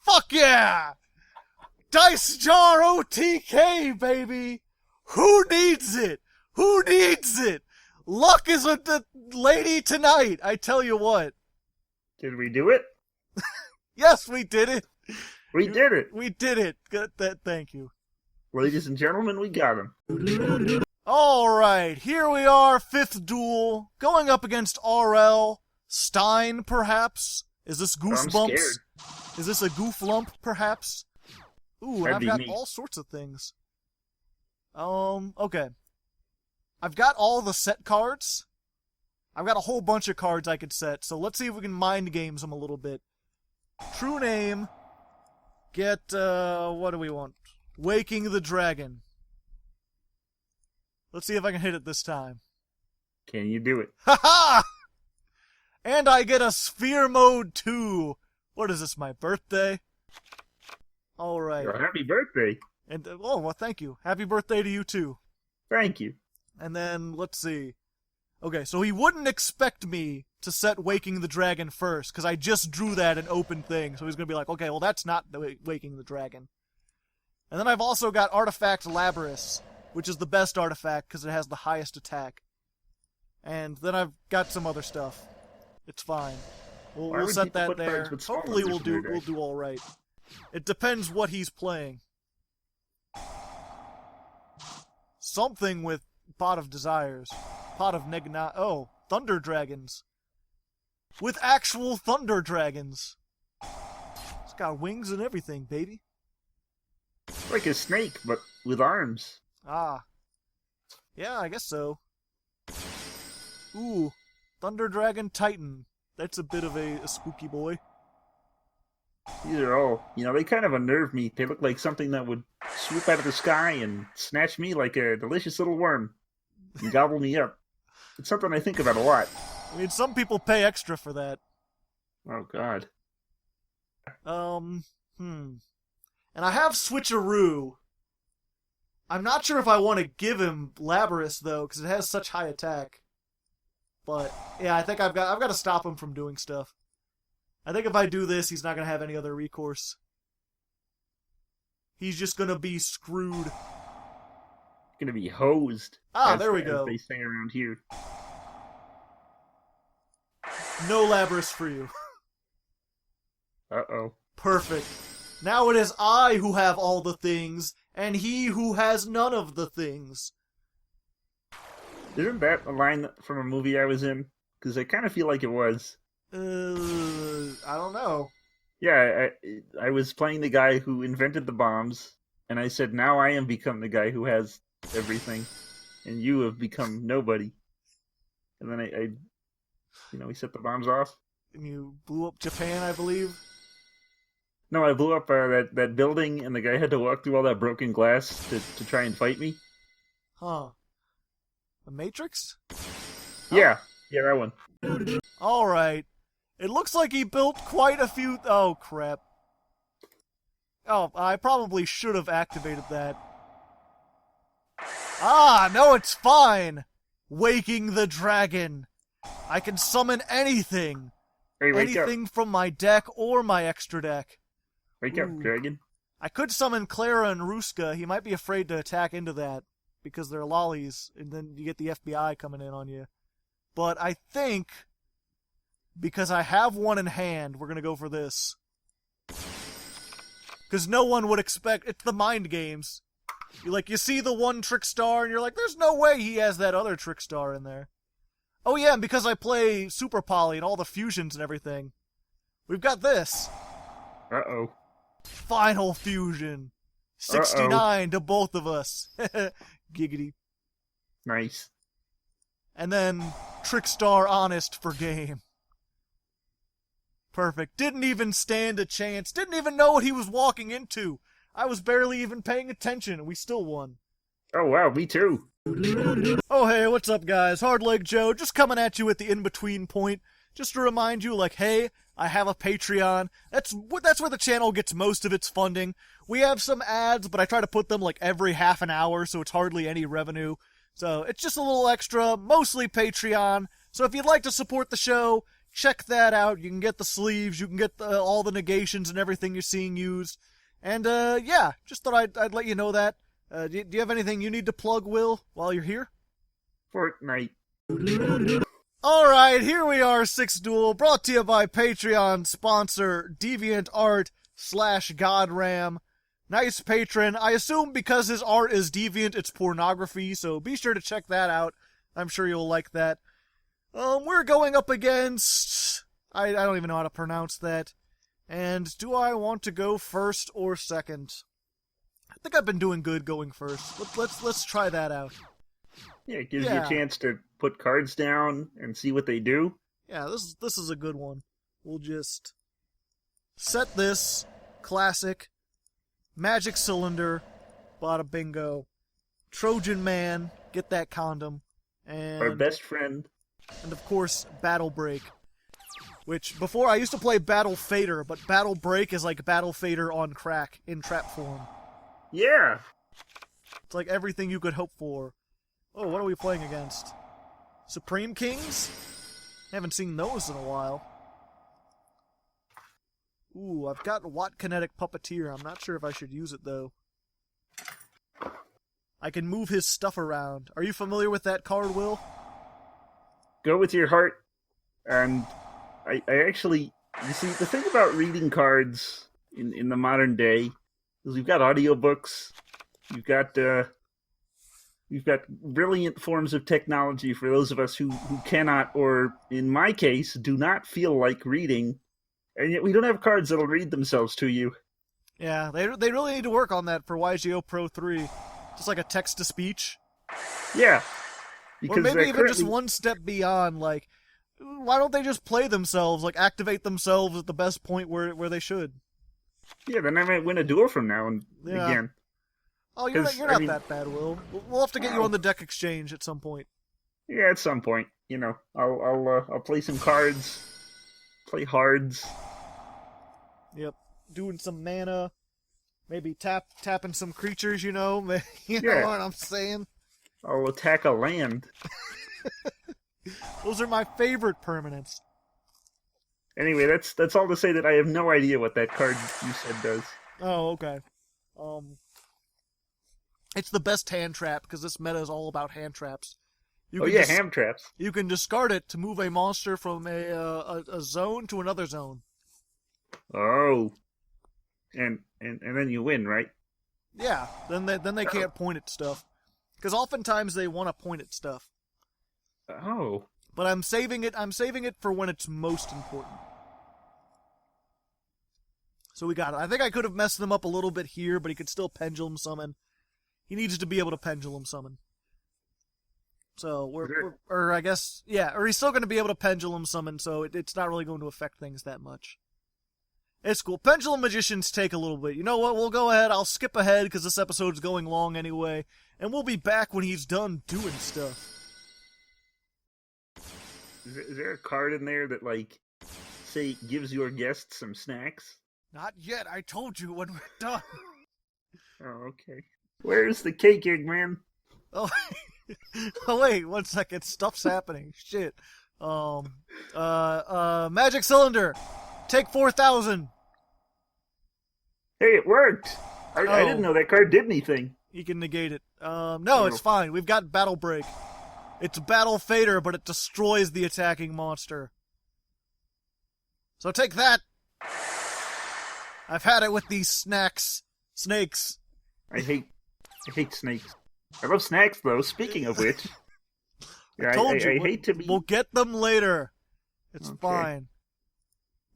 S2: Fuck yeah! Dice Jar OTK, baby! Who needs it? Who needs it? Luck is with the lady tonight, I tell you what.
S6: Did we do it?
S2: Yes, we did it.
S6: We did it.
S2: We did it. Good. Thank you.
S6: Ladies and gentlemen, we got him.
S2: Alright, here we are, 5th duel, going up against RL. Stein, perhaps? Is this Goosebumps? Is this a Goof Lump, perhaps? Ooh, and I've got all sorts of things. Okay. I've got all the set cards. I've got a whole bunch of cards I could set, so let's see if we can mind games them a little bit. True name. Get, what do we want? Waking the Dragon. Let's see if I can hit it this time.
S6: Can you do it?
S2: Ha-ha! And I get a Sphere Mode 2. What is this, my birthday? Alright.
S6: Well, happy birthday.
S2: And, well, thank you. Happy birthday to you, too.
S6: Thank you.
S2: And then, let's see. Okay, so he wouldn't expect me to set Waking the Dragon first, because I just drew that an open thing, so he's going to be like, okay, well, that's not the Waking the Dragon. And then I've also got Artifact Labrys, which is the best artifact, because it has the highest attack. And then I've got some other stuff. It's fine. We'll set that there. Hopefully we'll do all right. It depends what he's playing. Something with Pot of Desires. Pot of Thunder Dragons. With actual Thunder Dragons. It's got wings and everything, baby.
S6: Like a snake, but with arms.
S2: Ah. Yeah, I guess so. Ooh. Thunder Dragon Titan. That's a bit of a spooky boy.
S6: These are all, they kind of unnerve me. They look like something that would swoop out of the sky and snatch me like a delicious little worm and gobble me up. It's something I think about a lot.
S2: I mean, some people pay extra for that.
S6: Oh, God.
S2: And I have Switcheroo. I'm not sure if I want to give him Labrys, though, because it has such high attack. But, yeah, I think I've got to stop him from doing stuff. I think if I do this, he's not going to have any other recourse. He's just going to be screwed.
S6: Going to be hosed.
S2: There we go.
S6: As they say around here.
S2: No Labrys for you.
S6: Uh-oh.
S2: Perfect. Now it is I who have all the things, and he who has none of the things.
S6: Isn't that a line from a movie I was in? Because I kind of feel like it was.
S2: I don't know.
S6: Yeah, I was playing the guy who invented the bombs, and I said, now I am become the guy who has everything, and you have become nobody. And then I we set the bombs off.
S2: And you blew up Japan, I believe.
S6: No, I blew up that building, and the guy had to walk through all that broken glass to try and fight me.
S2: Huh. The Matrix?
S6: Yeah, that one.
S2: Alright. It looks like he built quite a few... Oh, crap. Oh, I probably should have activated that. Ah, no, it's fine! Waking the dragon. I can summon anything.
S6: Hey, wake
S2: Anything from my deck or my extra deck.
S6: Wake up,
S2: Ooh.
S6: dragon.
S2: I could summon Clara and Ruska. He might be afraid to attack into that because they're lollies, and then you get the FBI coming in on you. But I think, because I have one in hand, we're going to go for this. Because no one would expect... It's the mind games. You see the one trick star, and you're like, there's no way he has that other trick star in there. Oh yeah, and because I play Super Poly and all the fusions and everything, we've got this.
S6: Uh-oh.
S2: Final fusion. 69 to both of us. Giggity.
S6: Nice.
S2: And then Trickstar Honest for game. Perfect. Didn't even stand a chance. Didn't even know what he was walking into. I was barely even paying attention, and we still won.
S6: Oh wow, me too.
S2: Oh hey, what's up guys? Hardleg Joe, just coming at you at the in-between point. Just to remind you, hey, I have a Patreon. That's where the channel gets most of its funding. We have some ads, but I try to put them every half an hour, so it's hardly any revenue. So it's just a little extra, mostly Patreon. So if you'd like to support the show, check that out. You can get the sleeves, you can get all the negations and everything you're seeing used. And yeah, just thought I'd let you know that. Do you have anything you need to plug, Will, while you're here?
S6: Fortnite.
S2: Alright, here we are, Six Duel, brought to you by Patreon sponsor DeviantArt/GodRam. Nice patron. I assume because his art is deviant, it's pornography, so be sure to check that out. I'm sure you'll like that. We're going up against... I don't even know how to pronounce that. And do I want to go first or second? I think I've been doing good going first. Let's try that out.
S6: Yeah, it gives you a chance to put cards down and see what they do.
S2: Yeah, this is a good one. We'll just set this classic magic cylinder, bada bingo, Trojan man, get that condom, and
S6: Our best friend.
S2: And of course, Battle Break. Which before I used to play Battle Fader, but Battle Break is like Battle Fader on crack in trap form.
S6: Yeah.
S2: It's like everything you could hope for. Oh, what are we playing against? Supreme Kings? Haven't seen those in a while. Ooh, I've got Watt Kinetic Puppeteer. I'm not sure if I should use it, though. I can move his stuff around. Are you familiar with that card, Will?
S6: Go with your heart. And I actually... You see, the thing about reading cards in the modern day is we've got audiobooks. We've got brilliant forms of technology for those of us who cannot, or in my case, do not feel like reading, and yet we don't have cards that'll read themselves to you.
S2: Yeah, they really need to work on that for YGOPro 3. Just like a text-to-speech.
S6: Yeah. Because
S2: or maybe even just one step beyond, why don't they just play themselves, activate themselves at the best point where they should?
S6: Yeah, then I might win a duel from now and again.
S2: Oh, you're not that bad, Will. We'll have to get you on the deck exchange at some point.
S6: Yeah, at some point. I'll play some cards, play hards.
S2: Yep, doing some mana, maybe tapping some creatures. You know what I'm saying?
S6: I'll attack a land.
S2: Those are my favorite permanents.
S6: Anyway, that's all to say that I have no idea what that card you said does.
S2: Oh, okay. It's the best hand trap, because this meta is all about hand traps.
S6: Hand traps.
S2: You can discard it to move a monster from a zone to another zone.
S6: Oh. And then you win, right?
S2: Yeah, then they can't point at stuff. Because oftentimes they want to point at stuff.
S6: Oh.
S2: But I'm saving it for when it's most important. So we got it. I think I could have messed them up a little bit here, but he could still pendulum summon. He needs to be able to pendulum summon. So or I guess, yeah, or he's still going to be able to pendulum summon, so it's not really going to affect things that much. It's cool. Pendulum magicians take a little bit. You know what? We'll go ahead. I'll skip ahead because this episode's going long anyway, and we'll be back when he's done doing stuff.
S6: Is there a card in there that, like, say, gives your guests some snacks?
S2: Not yet. I told you when we're done.
S6: Oh, okay. Where's the cake, Eggman?
S2: Oh, oh wait, 1 second. Stuff's happening. Shit. Magic cylinder. Take 4,000.
S6: Hey, it worked. I didn't know that card did anything.
S2: You can negate it. No, it's fine. We've got Battle Break. It's a Battle Fader, but it destroys the attacking monster. So take that. I've had it with these snacks. Snakes.
S6: I hate snakes. I love snacks, though. Speaking of which,
S2: I told you.
S6: I hate to be.
S2: We'll get them later. It's
S6: Okay.
S2: fine.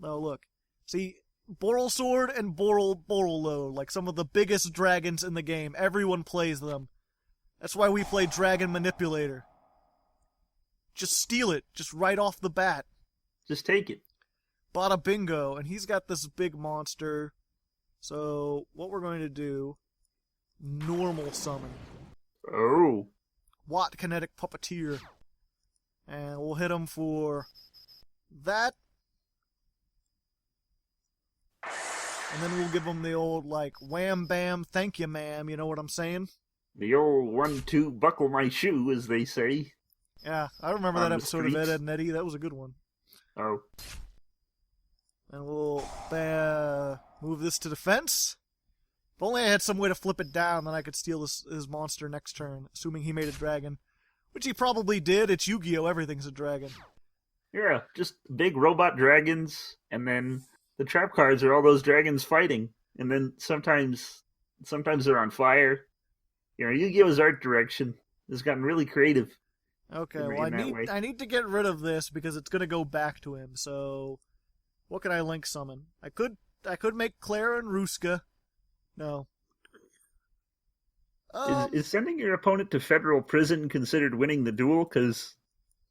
S2: Oh, look. See, Boral Sword and Borolo, like some of the biggest dragons in the game. Everyone plays them. That's why we play Dragon Manipulator. Just steal it. Just right off the bat.
S6: Just take it.
S2: Bada bingo. And he's got this big monster. So, what we're going to do... Normal summon.
S6: Oh.
S2: Watt Kinetic Puppeteer. And we'll hit him for... that. And then we'll give him the old, like, wham bam, thank you ma'am, you know what I'm saying?
S6: The old 1-2 buckle my shoe, as they say.
S2: Yeah, I remember
S6: On
S2: that
S6: the
S2: episode of
S6: streets.
S2: Ed, Ed and Eddie, that was a good one.
S6: Oh.
S2: And we'll move this to defense. If only I had some way to flip it down, then I could steal his monster next turn, assuming he made a dragon. Which he probably did, it's Yu-Gi-Oh! Everything's a dragon.
S6: Yeah, just big robot dragons, and then the trap cards are all those dragons fighting. And then sometimes they're on fire. You know, Yu-Gi-Oh's art direction has gotten really creative.
S2: Okay,
S6: in
S2: well
S6: that way.
S2: I need to get rid of this because it's gonna go back to him, so what can I link summon? I could make Clara and Ruska. No.
S6: Is sending your opponent to federal prison considered winning the duel? Because,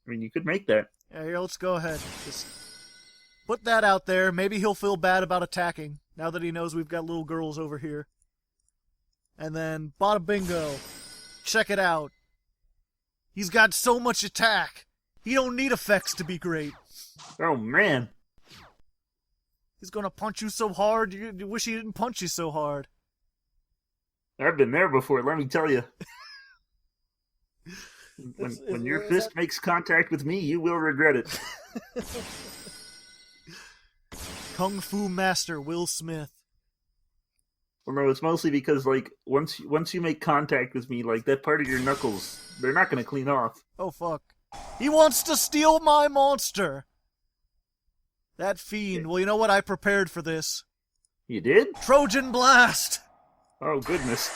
S6: I mean, you could make that.
S2: Yeah, here, let's go ahead. Just put that out there. Maybe he'll feel bad about attacking, now that he knows we've got little girls over here. And then, bada bingo. Check it out. He's got so much attack. He don't need effects to be great.
S6: Oh, man.
S2: He's gonna punch you so hard, you wish he didn't punch you so hard.
S6: I've been there before, let me tell you. When your fist makes contact with me, you will regret it.
S2: Kung Fu Master Will Smith.
S6: Well, no, it's mostly because, like, once you make contact with me, like, that part of your knuckles, they're not going to clean off.
S2: Oh, fuck. He wants to steal my monster! That fiend. Well, you know what? I prepared for this.
S6: You did?
S2: Trojan Blast!
S6: Oh, goodness.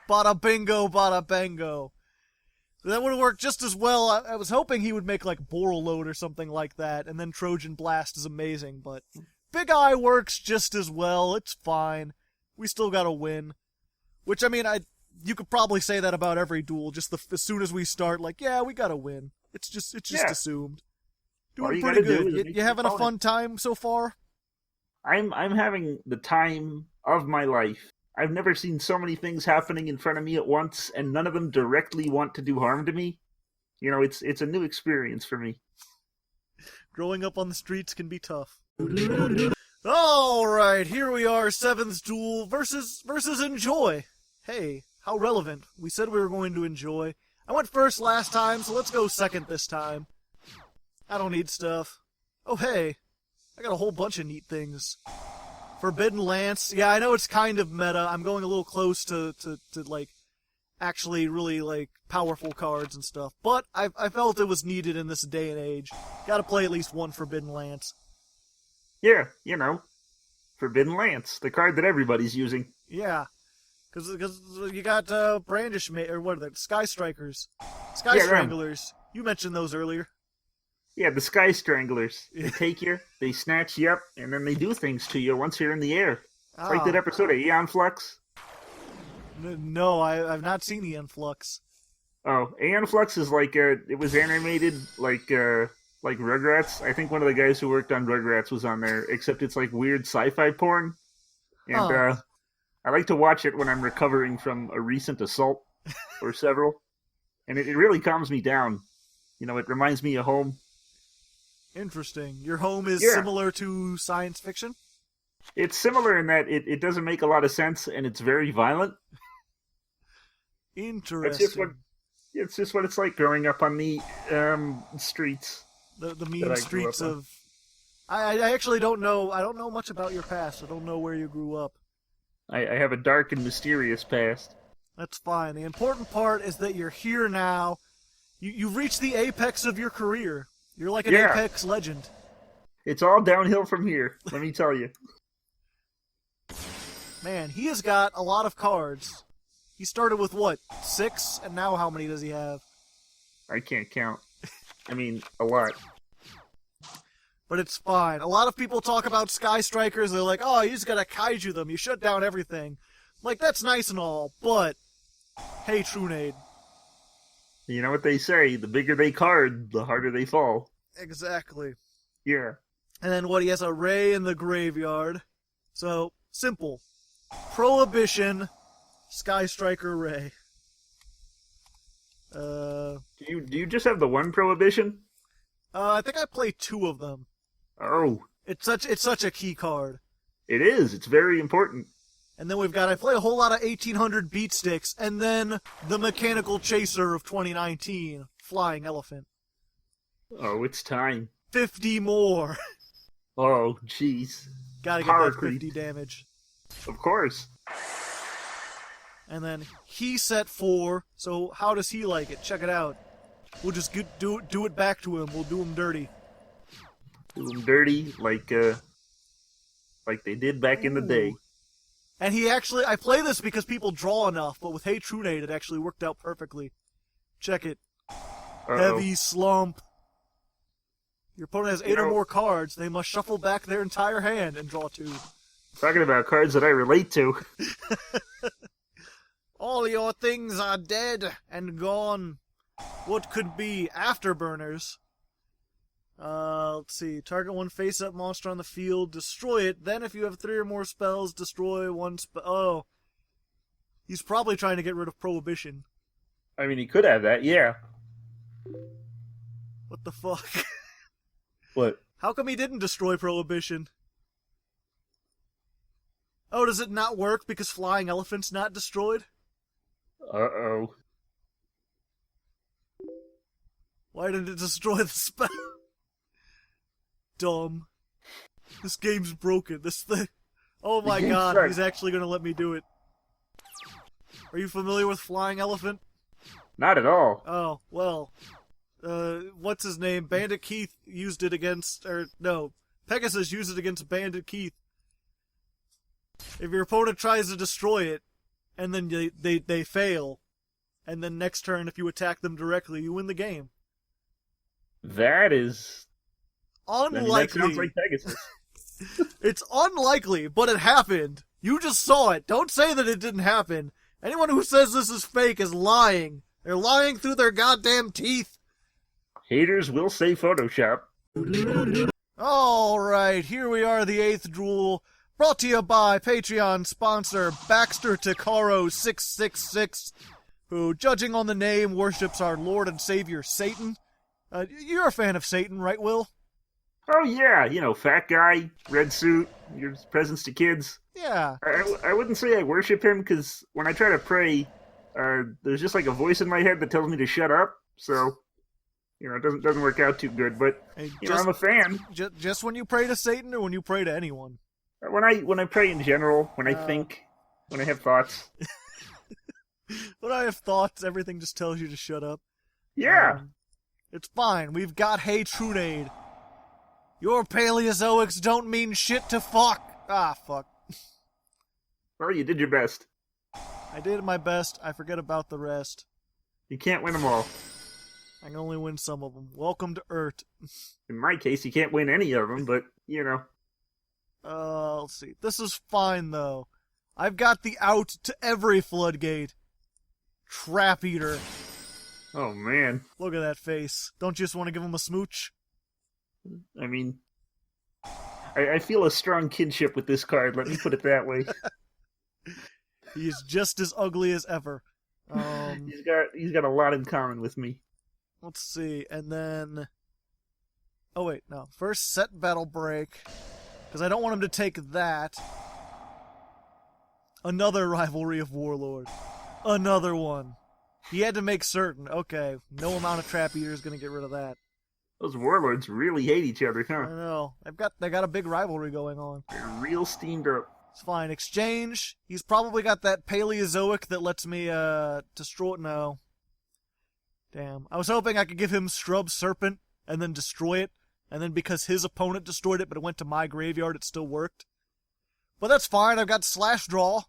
S2: Bada bingo, bada bango. That would have worked just as well. I was hoping he would make, like, Boral Load or something like that, and then Trojan Blast is amazing, but Big Eye works just as well. It's fine. We still gotta win. Which, I mean, you could probably say that about every duel, just as soon as we start, like, yeah, we gotta win. It's just assumed. Doing pretty good. You having a fun time so far?
S6: I'm having the time of my life. I've never seen so many things happening in front of me at once, and none of them directly want to do harm to me. You know, it's a new experience for me.
S2: Growing up on the streets can be tough. Alright, here we are, 7th duel versus Enjoy. Hey, how relevant. We said we were going to enjoy. I went first last time, so let's go second this time. I don't need stuff. Oh hey, I got a whole bunch of neat things. Forbidden Lance. Yeah, I know it's kind of meta. I'm going a little close to like, actually really, like, powerful cards and stuff. But I felt it was needed in this day and age. Gotta play at least one Forbidden Lance.
S6: Yeah, you know. Forbidden Lance, the card that everybody's using.
S2: Yeah. Because you got Brandish, or what are they? Sky Strikers. Sky
S6: Yeah,
S2: Stranglers. You mentioned those earlier.
S6: Yeah, the Sky Stranglers. They take you, they snatch you up, and then they do things to you once you're in the air. It's like that episode of Aeon Flux.
S2: No, I've not seen the Influx.
S6: Oh, Aeon Flux is like it was animated like Rugrats. I think one of the guys who worked on Rugrats was on there, except it's like weird sci-fi porn. And I like to watch it when I'm recovering from a recent assault or several. And it really calms me down. You know, it reminds me of home.
S2: Interesting. Your home is similar to science fiction?
S6: It's similar in that it doesn't make a lot of sense and it's very violent.
S2: Interesting.
S6: It's just what it's like growing up on the streets.
S2: The mean streets of... I actually don't know. I don't know much about your past. I don't know where you grew up.
S6: I have a dark and mysterious past.
S2: That's fine. The important part is that you're here now. You've reached the apex of your career. You're like an Apex legend.
S6: It's all downhill from here, let me tell you.
S2: Man, he has got a lot of cards. He started with what, 6? And now how many does he have?
S6: I can't count. I mean, a lot.
S2: But it's fine. A lot of people talk about Sky Strikers. They're like, oh, you just gotta kaiju them. You shut down everything. Like, that's nice and all, but... Hey, Trunade.
S6: You know what they say, the bigger they card, the harder they fall.
S2: Exactly.
S6: Yeah.
S2: And then what, he has a Ray in the graveyard. So, simple. Prohibition, Sky Striker Ray.
S6: Do you just have the one Prohibition?
S2: I think I play 2 of them.
S6: Oh.
S2: It's such a key card.
S6: It is, it's very important.
S2: And then I play a whole lot of 1800 beat sticks, and then the Mechanical Chaser of 2019, Flying Elephant.
S6: Oh, it's time.
S2: 50 more.
S6: Oh, jeez.
S2: Gotta get that 50 damage.
S6: Of course.
S2: And then he set 4, so how does he like it? Check it out. We'll just do it back to him. We'll do him dirty.
S6: Do him dirty like they did back in the day.
S2: And I play this because people draw enough, but with Hey Trunade, it actually worked out perfectly. Check it.
S6: Uh-oh.
S2: Heavy slump. Your opponent has 8 or more cards. They must shuffle back their entire hand and draw 2.
S6: Talking about cards that I relate to.
S2: All your things are dead and gone. What could be afterburners? Let's see. Target one face-up monster on the field. Destroy it. Then if you have 3 or more spells, destroy one spell. Oh. He's probably trying to get rid of Prohibition.
S6: I mean, he could have that, yeah.
S2: What the fuck?
S6: What?
S2: How come he didn't destroy Prohibition? Oh, does it not work because Flying Elephant's not destroyed?
S6: Uh-oh.
S2: Why didn't it destroy the spell? Dumb. This game's broken. This thing. Oh my god, he's actually gonna let me do it. Are you familiar with Flying Elephant?
S6: Not at all.
S2: Oh, well. What's his name? Bandit Keith used it against... Pegasus used it against Bandit Keith. If your opponent tries to destroy it, and then they fail, and then next turn, if you attack them directly, you win the game.
S6: That is...
S2: Unlikely.
S6: That sounds like Pegasus.
S2: It's unlikely, but it happened. You just saw it. Don't say that it didn't happen. Anyone who says this is fake is lying. They're lying through their goddamn teeth.
S6: Haters will say Photoshop.
S2: Alright, here we are, the 8th duel. Brought to you by Patreon sponsor Baxter Takaro 666, who, judging on the name, worships our Lord and Savior Satan. You're a fan of Satan, right, Will?
S6: Oh yeah, you know, fat guy, red suit, gives presents to kids.
S2: Yeah.
S6: I wouldn't say I worship him, because when I try to pray, there's just like a voice in my head that tells me to shut up, so, you know, it doesn't work out too good, but, you know, I'm a fan.
S2: Just when you pray to Satan, or when you pray to anyone?
S6: When I pray in general, when I think, when I have thoughts.
S2: When I have thoughts, everything just tells you to shut up.
S6: Yeah.
S2: It's fine, we've got Hey Trunade. Your Paleozoics don't mean shit to fuck. Ah, fuck.
S6: Well, you did your best.
S2: I did my best. I forget about the rest.
S6: You can't win them all.
S2: I can only win some of them. Welcome to Urt.
S6: In my case, you can't win any of them, but, you know.
S2: Let's see. This is fine, though. I've got the out to every floodgate. Trap Eater.
S6: Oh, man.
S2: Look at that face. Don't you just want to give him a smooch?
S6: I mean, I feel a strong kinship with this card, let me put it that way.
S2: He is just as ugly as ever.
S6: He's got a lot in common with me.
S2: Let's see, and then... Oh, wait, no. First, set Battle Break, because I don't want him to take that. Another Rivalry of Warlord. Another one. He had to make certain. Okay, no amount of Trap Eater is going to get rid of that.
S6: Those warlords really hate each other,
S2: I
S6: huh?
S2: know. They got a big rivalry going on.
S6: They're real steamed up.
S2: It's fine. Exchange. He's probably got that Paleozoic that lets me, destroy... No. Damn. I was hoping I could give him Scrub Serpent and then destroy it. And then because his opponent destroyed it, but it went to my graveyard, it still worked. But that's fine. I've got Slash Draw.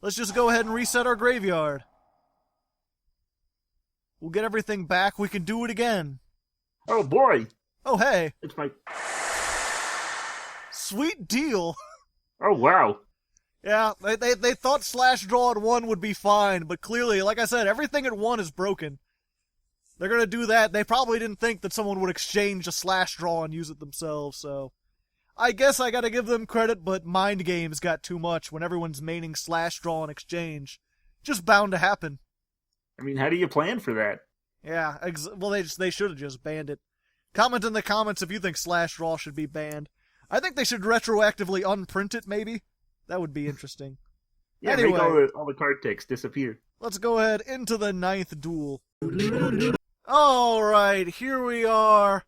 S2: Let's just go ahead and reset our graveyard. We'll get everything back. We can do it again.
S6: Oh, boy!
S2: Oh, hey.
S6: It's my...
S2: Sweet deal.
S6: Oh, wow.
S2: Yeah, they thought Slash Draw at 1 would be fine, but clearly, like I said, everything at 1 is broken. They're gonna do that. They probably didn't think that someone would exchange a Slash Draw and use it themselves, so... I guess I gotta give them credit, but Mind Games got too much when everyone's maining Slash Draw and exchange. Just bound to happen.
S6: I mean, how do you plan for that?
S2: Yeah, well, they should have just banned it. Comment in the comments if you think Slash Draw should be banned. I think they should retroactively unprint it, maybe. That would be interesting.
S6: Yeah,
S2: Anyway.
S6: make all the card text disappear.
S2: Let's go ahead into the 9th duel. Alright, here we are.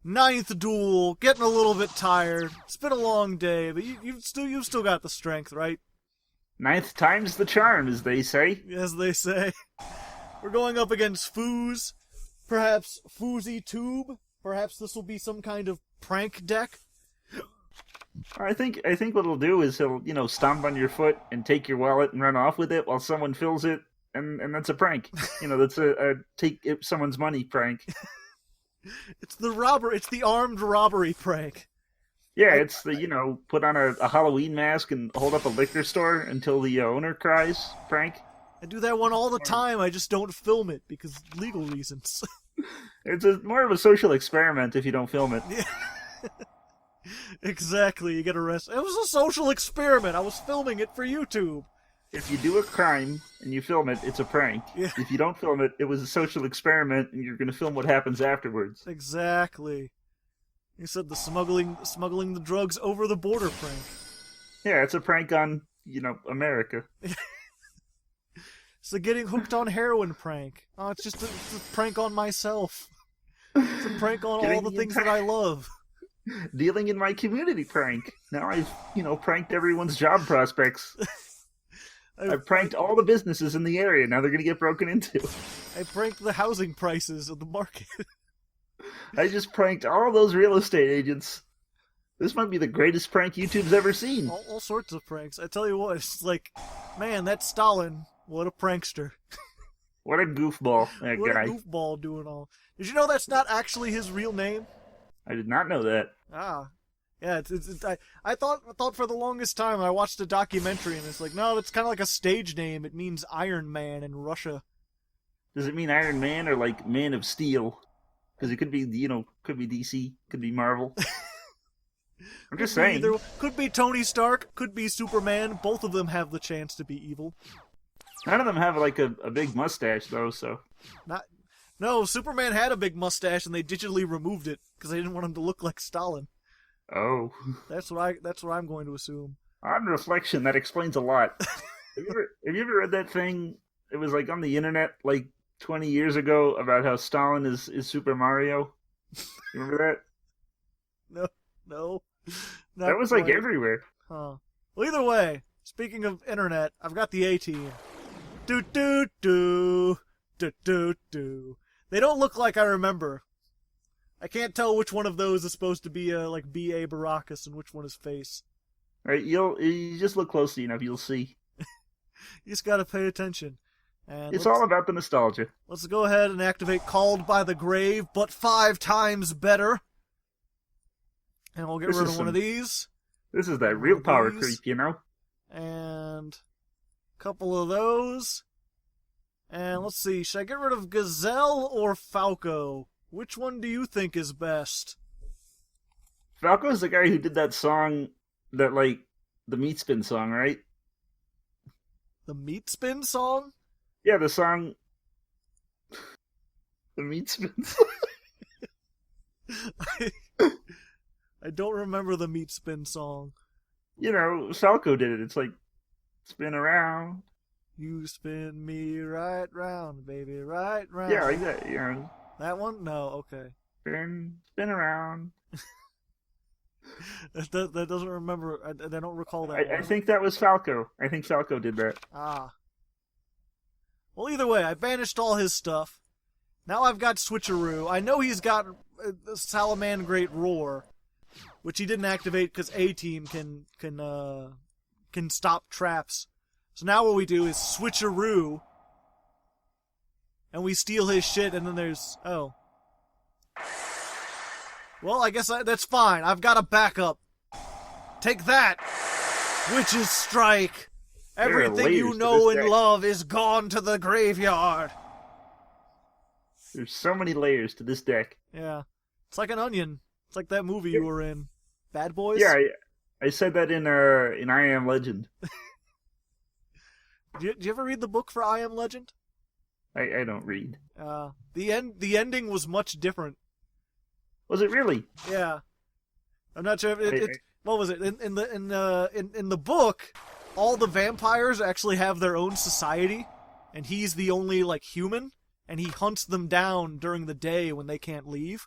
S2: 9th duel. Getting a little bit tired. It's been a long day, but you've still got the strength, right?
S6: 9th time's the charm, as they say.
S2: As they say. We're going up against Foos. Perhaps Foozy Tube. Perhaps this will be some kind of prank deck.
S6: I think what he'll do is he'll, stomp on your foot and take your wallet and run off with it while someone fills it, and that's a prank. That's a take someone's money prank.
S2: It's the armed robbery prank.
S6: Yeah, it's the, put on a Halloween mask and hold up a liquor store until the owner cries prank.
S2: I do that one all the time, I just don't film it because legal reasons.
S6: It's more of a social experiment if you don't film it.
S2: Yeah. Exactly, you get arrested. It was a social experiment, I was filming it for YouTube.
S6: If you do a crime and you film it, it's a prank.
S2: Yeah.
S6: If you don't film it, it was a social experiment and you're going to film what happens afterwards.
S2: Exactly. You said the smuggling the drugs over the border prank.
S6: Yeah, it's a prank on, America.
S2: It's the getting hooked on heroin prank. Oh, it's just a prank on myself. It's a prank on all the things that I love.
S6: Dealing in my community prank. Now I've, pranked everyone's job prospects. I've pranked all the businesses in the area. Now they're going to get broken into.
S2: I pranked the housing prices of the market.
S6: I just pranked all those real estate agents. This might be the greatest prank YouTube's ever seen.
S2: All sorts of pranks. I tell you what, it's like, man, that's Stalin. What a prankster.
S6: What a goofball, that
S2: what
S6: guy.
S2: What a goofball doing all. Did you know that's not actually his real name?
S6: I did not know that.
S2: Ah. Yeah, I thought for the longest time, I watched a documentary and it's like, no, it's kind of like a stage name. It means Iron Man in Russia.
S6: Does it mean Iron Man or like Man of Steel? Because it could be, could be DC, could be Marvel. I'm just saying.
S2: Could be Tony Stark, could be Superman. Both of them have the chance to be evil.
S6: None of them have like a big mustache though, so.
S2: No, Superman had a big mustache and they digitally removed it because they didn't want him to look like Stalin.
S6: Oh.
S2: That's what I'm going to assume.
S6: On reflection, that explains a lot. Have you ever read that thing? It was like on the internet like 20 years ago about how Stalin is Super Mario. You remember that?
S2: No.
S6: That was like everywhere.
S2: Huh. Well, either way, speaking of internet, I've got the A-Team. Do. They don't look like I remember. I can't tell which one of those is supposed to be like B.A. Baracus and which one is Face.
S6: Right, you just look closely enough, you'll see.
S2: You just gotta pay attention. And
S6: It's all about the nostalgia.
S2: let's go ahead and activate Called by the Grave, but 5 times better. And we'll get
S6: This
S2: rid
S6: is
S2: of one of
S6: some-
S2: these.
S6: This is that real power
S2: These.
S6: creep, you know?
S2: And a couple of those. And let's see, should I get rid of Gazelle or Falco? Which one do you think is best?
S6: Falco's the guy who did that song, that, like, the Meat Spin song, right?
S2: The Meat Spin song?
S6: Yeah, the song... The Meat Spin song.
S2: I don't remember the Meat Spin song.
S6: You know, Falco did it. It's like, spin around.
S2: You spin me right round, baby, right round.
S6: Yeah, like that, you know.
S2: That one? No, okay.
S6: Spin around.
S2: That doesn't remember. I don't recall that
S6: I
S2: one.
S6: think that was Falco. I think Falco did that.
S2: Ah. Well, either way, I banished all his stuff. Now I've got Switcheroo. I know he's got Salamandrate Roar, which he didn't activate because A-Team can stop traps. So now what we do is Switcheroo, and we steal his shit, and then there's... Oh. Well, I guess that's fine. I've got a backup. Take that! Witch's Strike!
S6: There are
S2: Everything you
S6: layers to
S2: know
S6: this
S2: and
S6: deck.
S2: love is gone to the graveyard.
S6: There's so many layers to this deck.
S2: Yeah. It's like an onion. It's like that movie you were in. Bad Boys?
S6: Yeah, I said that in I Am Legend.
S2: Did you ever read the book for I Am Legend?
S6: I don't read.
S2: The ending was much different.
S6: Was it really?
S2: Yeah. I'm not sure if what was it? In the book, all the vampires actually have their own society, and he's the only like human, and he hunts them down during the day when they can't leave.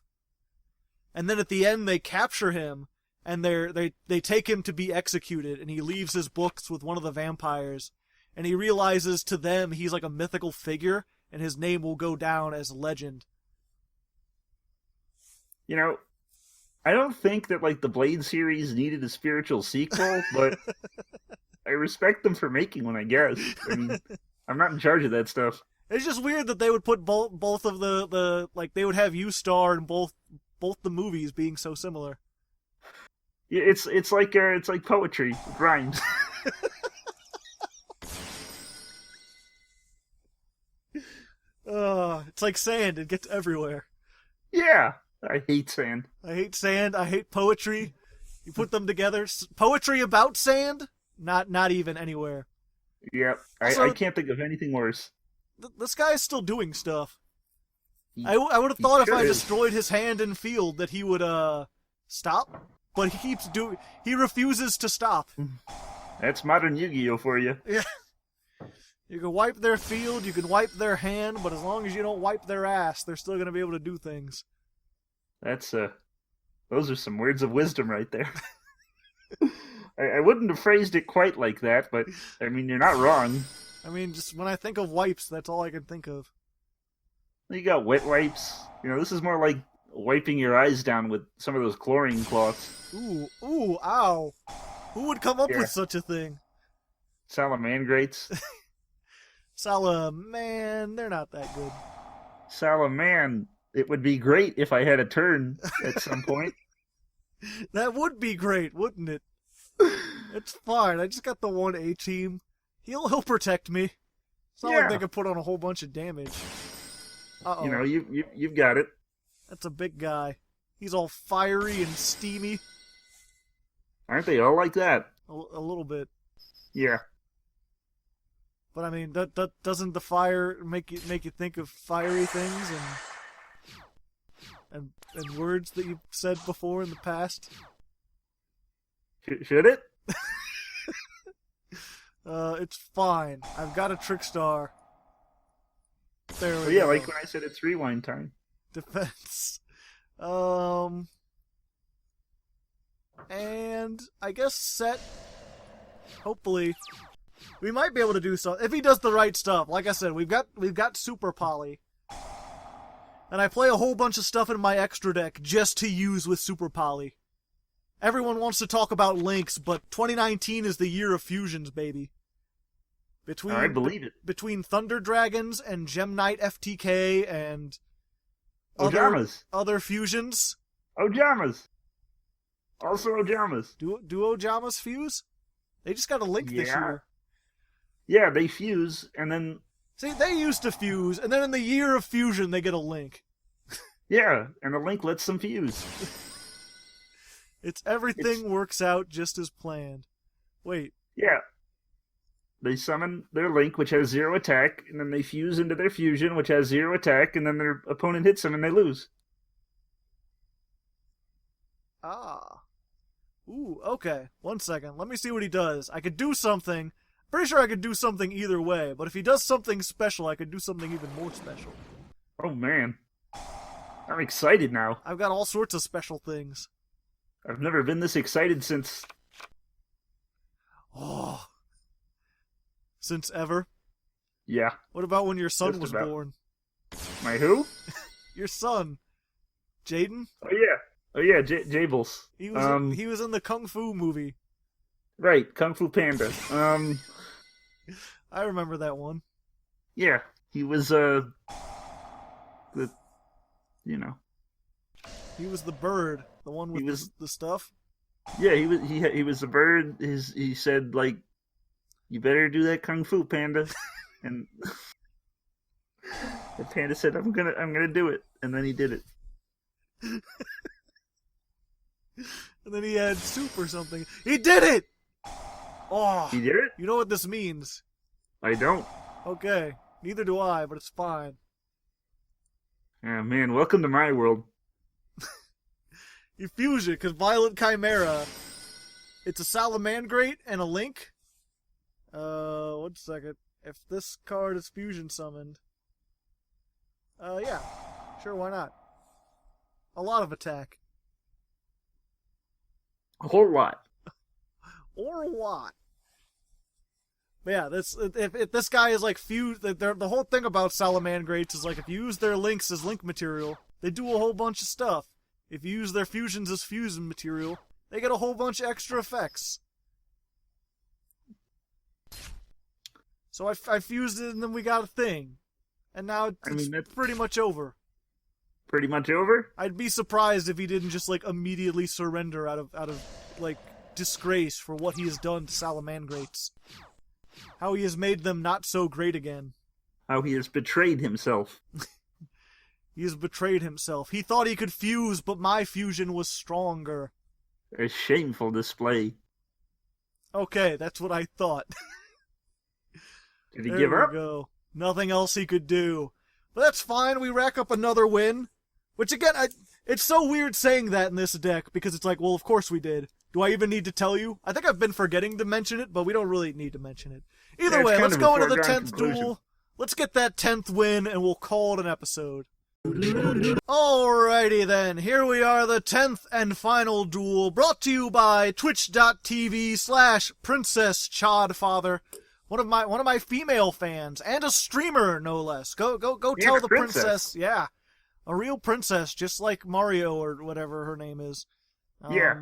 S2: And then at the end they capture him, and they take him to be executed, and he leaves his books with one of the vampires, and he realizes to them he's like a mythical figure, and his name will go down as legend.
S6: You know, I don't think that like the Blade series needed a spiritual sequel, but I respect them for making one, I guess. I mean, I'm not in charge of that stuff.
S2: It's just weird that they would put both of the like they would have you star in both the movies being so similar.
S6: Yeah, it's like poetry. It rhymes.
S2: It's like sand. It gets everywhere.
S6: Yeah, I hate sand.
S2: I hate sand. I hate poetry. You put them together. Poetry about sand? Not even anywhere.
S6: Yep,
S2: Also,
S6: I can't think of anything worse.
S2: This guy is still doing stuff.
S6: He-
S2: I would have
S6: he
S2: thought if
S6: sure
S2: I
S6: is.
S2: destroyed his hand and field that he would stop, but he keeps doing. He refuses to stop.
S6: That's modern Yu-Gi-Oh for you.
S2: Yeah. You can wipe their field, you can wipe their hand, but as long as you don't wipe their ass, they're still gonna be able to do things.
S6: That's those are some words of wisdom right there. I wouldn't have phrased it quite like that, but I mean you're not wrong.
S2: I mean, just when I think of wipes, that's all I can think of.
S6: You got wet wipes. You know, this is more like wiping your eyes down with some of those chlorine cloths.
S2: Ooh, ow. Who would come up
S6: Yeah.
S2: with such a thing?
S6: Salamandrates.
S2: Man, they're not that good.
S6: Salaman. It would be great if I had a turn at some point.
S2: That would be great, wouldn't it? It's fine. I just got the one A-Team. He'll protect me. It's not like
S6: Yeah.
S2: they could put on a whole bunch of damage. Uh-oh.
S6: You know, you've got it.
S2: That's a big guy. He's all fiery and steamy.
S6: Aren't they all like that?
S2: A little bit.
S6: Yeah.
S2: But I mean, that doesn't the fire make you think of fiery things and words that you've said before in the past?
S6: Should it?
S2: It's fine. I've got a Trickstar. There we
S6: Oh, yeah,
S2: go.
S6: like when I said it's rewind time.
S2: Defense. And I guess set. Hopefully, we might be able to do something if he does the right stuff. Like I said, we've got Super Poly, and I play a whole bunch of stuff in my extra deck just to use with Super Poly. Everyone wants to talk about links, but 2019 is the year of fusions, baby.
S6: I believe it.
S2: Between Thunder Dragons and Gem Knight FTK and other fusions.
S6: Ojamas. Also Ojamas.
S2: Do Ojamas fuse? They just got a link this year.
S6: Yeah, they fuse, and then...
S2: See, they used to fuse, and then in the year of fusion, they get a link.
S6: Yeah, and the link lets them fuse.
S2: Everything works out just as planned. Wait.
S6: Yeah. They summon their link, which has 0 attack, and then they fuse into their fusion, which has 0 attack, and then their opponent hits them and they lose.
S2: Ah. Ooh, okay. 1 second. Let me see what he does. I could do something. Pretty sure I could do something either way, but if he does something special, I could do something even more special.
S6: Oh, man. I'm excited now.
S2: I've got all sorts of special things.
S6: I've never been this excited since...
S2: Oh. Since ever?
S6: Yeah.
S2: What about when your son was born?
S6: My who?
S2: Your son. Jaden?
S6: Oh yeah, Jables.
S2: He was in the Kung Fu movie.
S6: Right, Kung Fu Panda.
S2: I remember that one.
S6: Yeah, he was
S2: He was the bird, the one with the stuff.
S6: Yeah, he was the bird. He said, like, you better do that Kung Fu, Panda. And the panda said, I'm gonna do it, and then he did it.
S2: And then he had soup or something. He did it! Oh,
S6: He did it?
S2: you know what this means.
S6: I don't.
S2: Okay, neither do I, but it's fine.
S6: Oh man, welcome to my world.
S2: You fuse it, because Violent Chimera, it's a Salamandrate and a link. 1 second. If this card is fusion summoned. Yeah. Sure, why not? A lot of attack.
S6: A whole lot.
S2: Or a lot. But yeah, if this guy is like fused, the whole thing about Salamandrates is like if you use their links as link material, they do a whole bunch of stuff. If you use their fusions as fusion material, they get a whole bunch of extra effects. So I fused it and then we got a thing. And now it's pretty much over.
S6: Pretty much over?
S2: I'd be surprised if he didn't just like immediately surrender out of like disgrace for what he has done to Salamandrates. How he has made them not so great again.
S6: How he has betrayed himself.
S2: He has betrayed himself. He thought he could fuse, but my fusion was stronger.
S6: A shameful display.
S2: Okay, that's what I thought.
S6: Did he give up?
S2: There we go. Nothing else he could do. But that's fine, we rack up another win. Which again, it's so weird saying that in this deck, because it's like, well, of course we did. Do I even need to tell you? I think I've been forgetting to mention it, but we don't really need to mention it. Either way, let's go into the 10th duel. Let's get that 10th win, and we'll call it an episode. Alrighty then, here we are, the 10th and final duel, brought to you by twitch.tv/Princess Chodfather. One of my female fans, and a streamer, no less. Go tell the princess. Yeah. A real princess, just like Mario or whatever her name is.
S6: Yeah.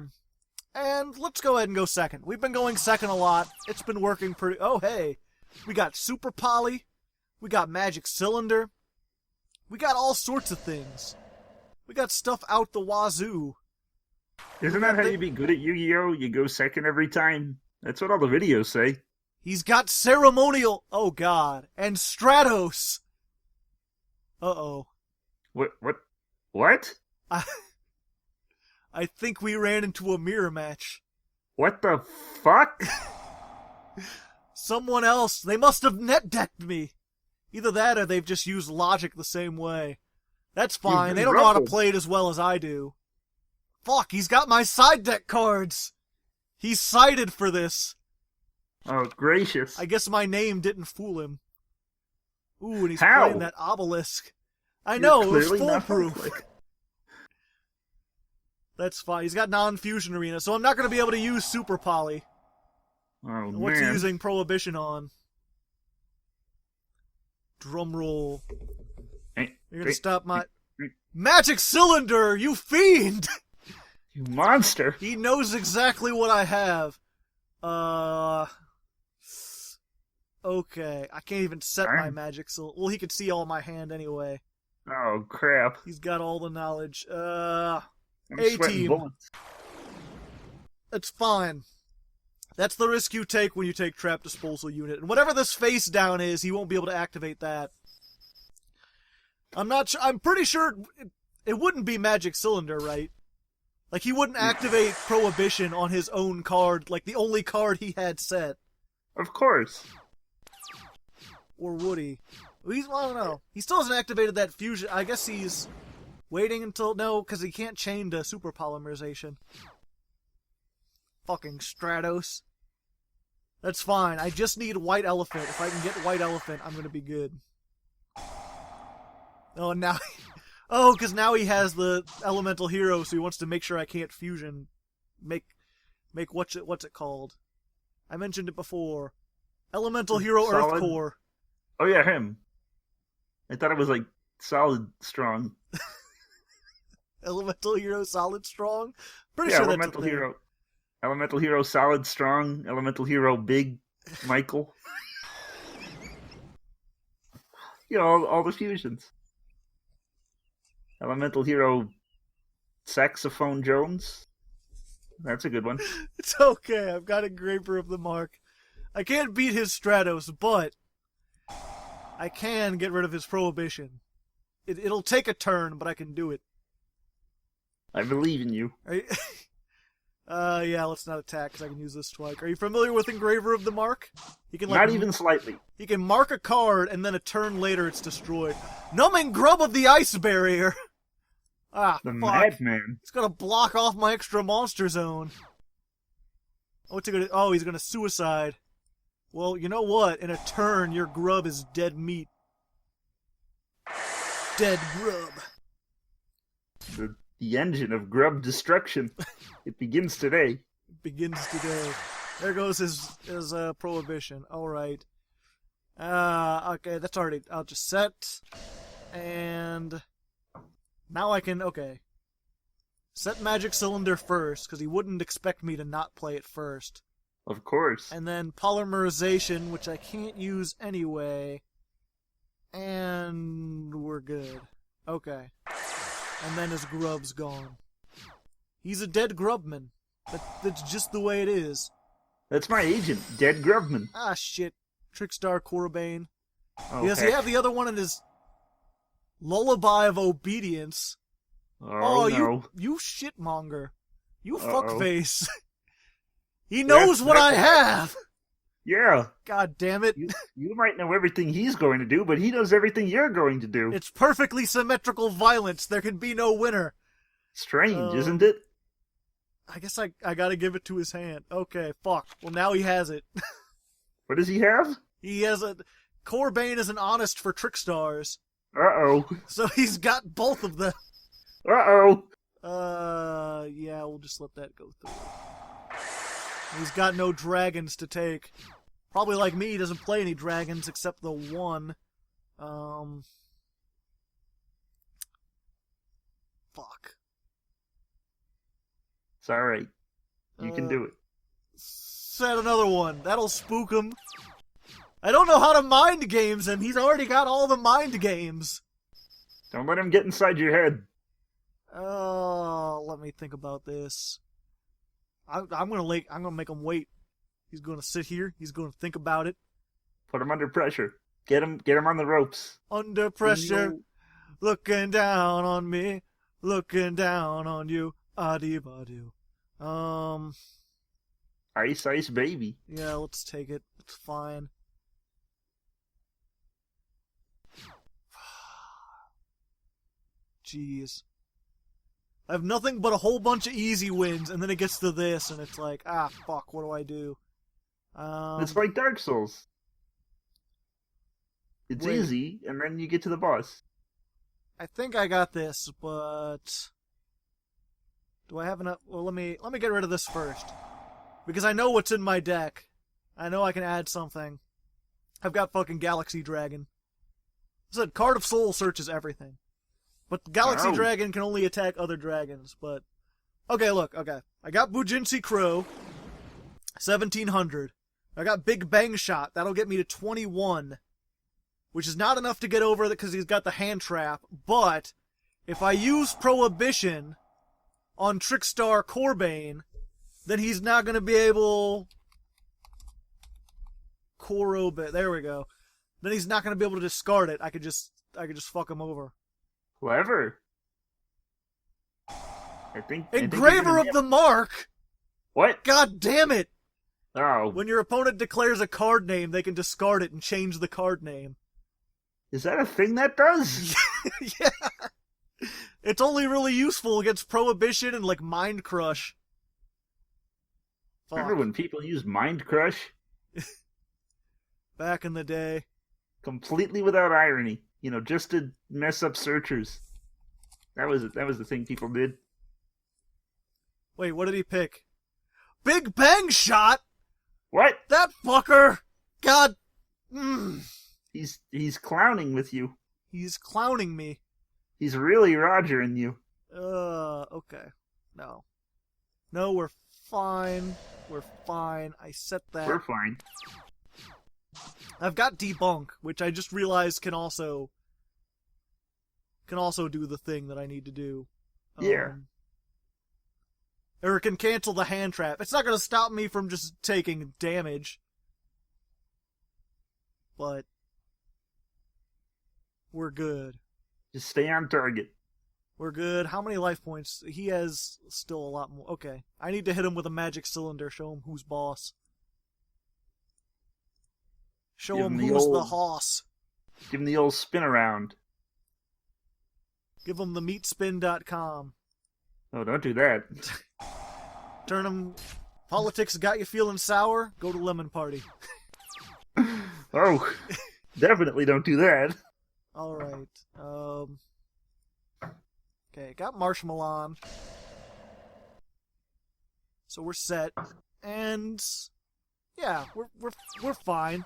S2: And let's go ahead and go second. We've been going second a lot. It's been working pretty... Oh, hey. We got Super Poly. We got Magic Cylinder. We got all sorts of things. We got stuff out the wazoo.
S6: Isn't that how you be good at Yu-Gi-Oh? You go second every time? That's what all the videos say.
S2: He's got Ceremonial... Oh, God. And Stratos. Uh-oh.
S6: What?
S2: I think we ran into a mirror match.
S6: What the fuck?
S2: Someone else. They must have net-decked me. Either that or they've just used logic the same way. That's fine. They don't know how to play it as well as I do. Fuck, he's got my side deck cards. He's sided for this.
S6: Oh, gracious.
S2: I guess my name didn't fool him. Ooh, and he's
S6: How?
S2: playing that obelisk. I know, it was foolproof. That's fine. He's got non-fusion arena, so I'm not going to be able to use Super Poly.
S6: Oh,
S2: What's he
S6: man.
S2: using Prohibition on? Drum roll. You're gonna stop my... Magic Cylinder, you fiend!
S6: You monster.
S2: He knows exactly what I have. Okay, I can't even set my
S6: Darn.
S2: magic cylinder. Well, he could see all my hand anyway.
S6: Oh crap!
S2: He's got all the knowledge.
S6: I'm
S2: A
S6: sweating
S2: team.
S6: bullets.
S2: It's fine. That's the risk you take when you take trap disposal unit. And whatever this face down is, he won't be able to activate that. I'm not sure. I'm pretty sure it wouldn't be magic cylinder, right? Like, he wouldn't activate prohibition on his own card, like the only card he had set.
S6: Of course.
S2: Or would he? I don't know. He still hasn't activated that fusion. I guess he's waiting until... No, because he can't chain to super polymerization. Fucking Stratos. That's fine. I just need White Elephant. If I can get White Elephant, I'm going to be good. Oh, now... Oh, because now he has the elemental hero, so he wants to make sure I can't fusion. Make what's it called? I mentioned it before. Elemental hero
S6: Solid.
S2: Earth Core.
S6: Oh yeah, him. I thought it was like solid strong.
S2: Elemental hero solid strong? Pretty
S6: Yeah,
S2: sure
S6: elemental
S2: that's a thing.
S6: hero. Elemental hero solid strong. Elemental hero big Michael. You know, all the fusions. Elemental hero saxophone Jones. That's a good one.
S2: It's okay, I've got Engraver of the Mark. I can't beat his Stratos, but I can get rid of his Prohibition. It'll take a turn, but I can do it.
S6: I believe in you.
S2: Are you... yeah, let's not attack, because I can use this twice. Are you familiar with Engraver of the Mark? He can,
S6: Not even slightly.
S2: He can mark a card, and then a turn later it's destroyed. Numbing Grub of the Ice Barrier! Ah,
S6: The
S2: fuck.
S6: madman.
S2: He's gonna block off my extra monster zone. What's he gonna... Oh, he's gonna suicide. Well, you know what? In a turn, your grub is dead meat. Dead grub.
S6: The engine of grub destruction. It begins today.
S2: Begins today. There goes his prohibition. Alright. Okay, that's already... I'll just set. And... Now I can... Okay. Set Magic Cylinder first, because he wouldn't expect me to not play it first.
S6: Of course.
S2: And then Polymerization, which I can't use anyway. And we're good. Okay. And then his grub's gone. He's a dead grubman. That's just the way it is.
S6: That's my agent, Dead Grubman.
S2: Ah, shit. Trickstar Corbane.
S6: Oh,
S2: Does he
S6: heck.
S2: have the other one in his Lullaby of Obedience?
S6: Oh, no.
S2: you shitmonger. You
S6: Uh-oh.
S2: fuckface. He knows what I have!
S6: Yeah.
S2: God damn it.
S6: You might know everything he's going to do, but he knows everything you're going to do.
S2: It's perfectly symmetrical violence. There can be no winner.
S6: Strange, isn't it?
S2: I guess I gotta give it to his hand. Okay, fuck. Well, now he has it.
S6: What does he have?
S2: He has a... Corbane is an honest for Trickstars.
S6: Uh-oh.
S2: So he's got both of them.
S6: Uh-oh.
S2: Yeah, we'll just let that go through. He's got no dragons to take. Probably like me, he doesn't play any dragons except the one. Fuck.
S6: It's alright. You can do it.
S2: Set another one. That'll spook him. I don't know how to mind games him. He's already got all the mind games.
S6: Don't let him get inside your head.
S2: Oh, let me think about this. I'm gonna make him wait. He's gonna sit here. He's gonna think about it.
S6: Put him under pressure. Get him on the ropes.
S2: Under pressure, looking down on me, looking down on you. Adi-ba-do.
S6: Ice Ice Baby.
S2: Yeah, let's take it. It's fine. Jeez. I have nothing but a whole bunch of easy wins, and then it gets to this, and it's like, ah, fuck, what do I do?
S6: It's like Dark Souls. It's
S2: Wait.
S6: easy, and then you get to the boss.
S2: I think I got this, but do I have enough? Well, let me get rid of this first, because I know what's in my deck. I know I can add something. I've got fucking Galaxy Dragon. I said Card of Soul searches everything, but Galaxy
S6: Oh.
S2: Dragon can only attack other dragons. But okay, look, okay, I got Bujinsi Crow, 1700. I got Big Bang Shot. That'll get me to 21, which is not enough to get over it because he's got the hand trap. But if I use Prohibition on Trickstar Corbane, then he's not going to be able... There we go. Then he's not going to be able to discard it. I could just fuck him over.
S6: Clever.
S2: Engraver of the Mark!
S6: What?
S2: God damn it!
S6: Oh.
S2: When your opponent declares a card name, they can discard it and change the card name.
S6: Is that a thing that does?
S2: Yeah! It's only really useful against Prohibition and, like, Mind Crush.
S6: Remember when people used Mind Crush?
S2: Back in the day.
S6: Completely without irony. You know, just to mess up searchers. That was the thing people did.
S2: Wait, what did he pick? Big Bang Shot?
S6: What?
S2: That fucker! God!
S6: He's clowning with you.
S2: He's clowning me.
S6: He's really Rogering you.
S2: Okay. No. No, we're fine. We're fine. I set that.
S6: We're fine.
S2: I've got Debunk, which I just realized can also do the thing that I need to do.
S6: Yeah.
S2: Or it can cancel the hand trap. It's not going to stop me from just taking damage. But we're good.
S6: Just stay on target.
S2: We're good. How many life points? He has still a lot more. Okay. I need to hit him with a magic cylinder. Show him who's boss. Show him who's the hoss.
S6: Give him the old spin around.
S2: Give him the meatspin.com.
S6: Oh, don't do that.
S2: Turn him. Politics got you feeling sour? Go to Lemon Party.
S6: Oh, definitely don't do that.
S2: Alright. Okay, got Marshmallow. So we're set. And yeah, we're fine.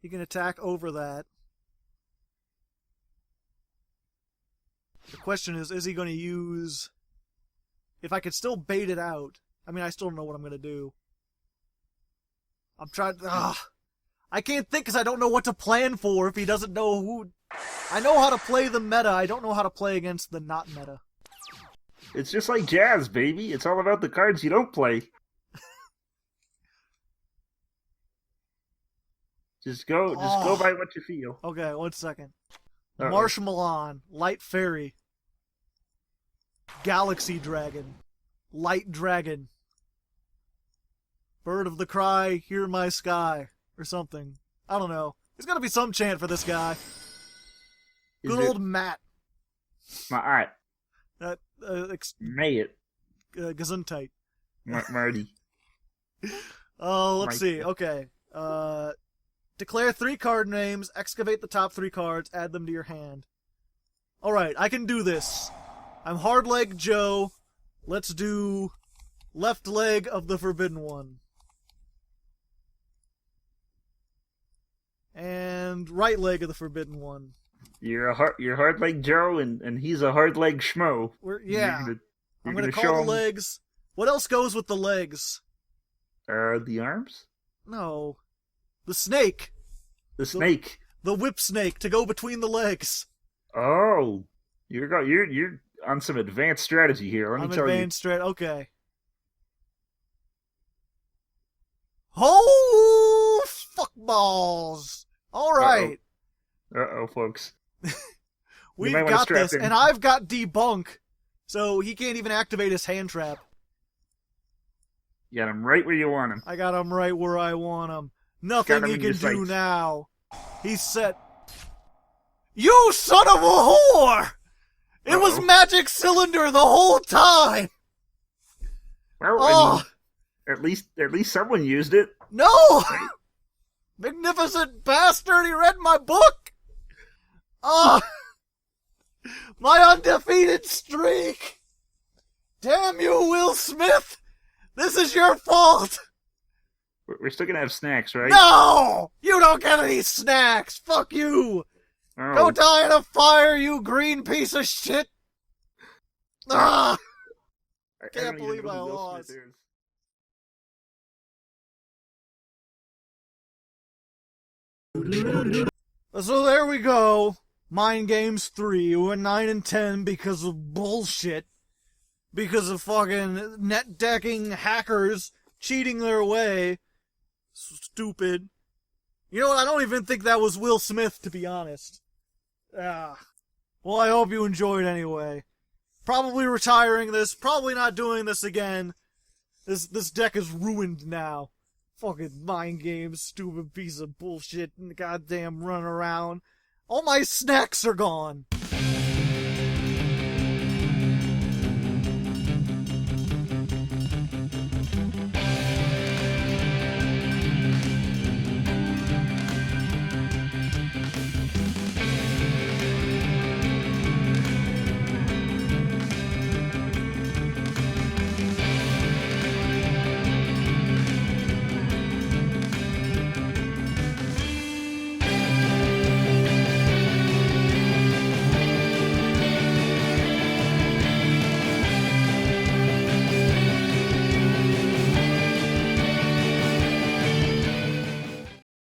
S2: He can attack over that. The question is he going to use... If I could still bait it out... I mean, I still don't know what I'm going to do. I'm trying... I can't think because I don't know what to plan for if he doesn't know who... I know how to play the meta. I don't know how to play against the not meta.
S6: It's just like jazz, baby. It's all about the cards you don't play. Just go by what you feel.
S2: Okay, 1 second.
S6: Uh-oh.
S2: Marshmallow, Light Fairy, Galaxy Dragon, Light Dragon, Bird of the Cry, Hear My Sky, or something. I don't know. There's gotta be some chant for this guy. Good old Matt.
S6: May it.
S2: Gesundheit.
S6: Marty.
S2: Oh, let's see. Okay. Declare 3 card names, excavate the top 3 cards, add them to your hand. Alright, I can do this. I'm Hardleg Joe. Let's do left leg of the Forbidden One. And right leg of the Forbidden One.
S6: You're Hardleg Joe, and he's a Hardleg Schmo.
S2: I'm gonna call the legs. What else goes with the legs?
S6: The arms?
S2: No. The snake.
S6: The snake.
S2: The whip snake to go between the legs.
S6: Oh, you're on some advanced strategy here. Let me tell you.
S2: Okay. Oh, fuck balls! All right.
S6: Uh-oh, folks.
S2: We've got this, and I've got Debunk, so he can't even activate his hand trap.
S6: You got him right where you want him.
S2: I got him right where I want him. Nothing he can do now. He's set. You son of a whore! It was Magic Cylinder the whole time!
S6: Well, I mean, at least someone used it.
S2: No! Magnificent bastard, he read my book! My undefeated streak! Damn you, Will Smith! This is your fault!
S6: We're still gonna have snacks, right?
S2: No! You don't get any snacks! Fuck you!
S6: Oh.
S2: Go die in a fire, you green piece of shit! Ah!
S6: don't
S2: Can't
S6: even
S2: believe
S6: know
S2: I
S6: who Will
S2: lost.
S6: Smith is.
S2: So there we go. Mind Games 3. We went 9 and 10 because of bullshit. Because of fucking net decking hackers cheating their way. Stupid. You know what? I don't even think that was Will Smith, to be honest. Well, I hope you enjoyed anyway. Probably retiring this. Probably not doing this again. This deck is ruined now. Fucking Mind Games, stupid piece of bullshit, and goddamn run around. All my snacks are gone.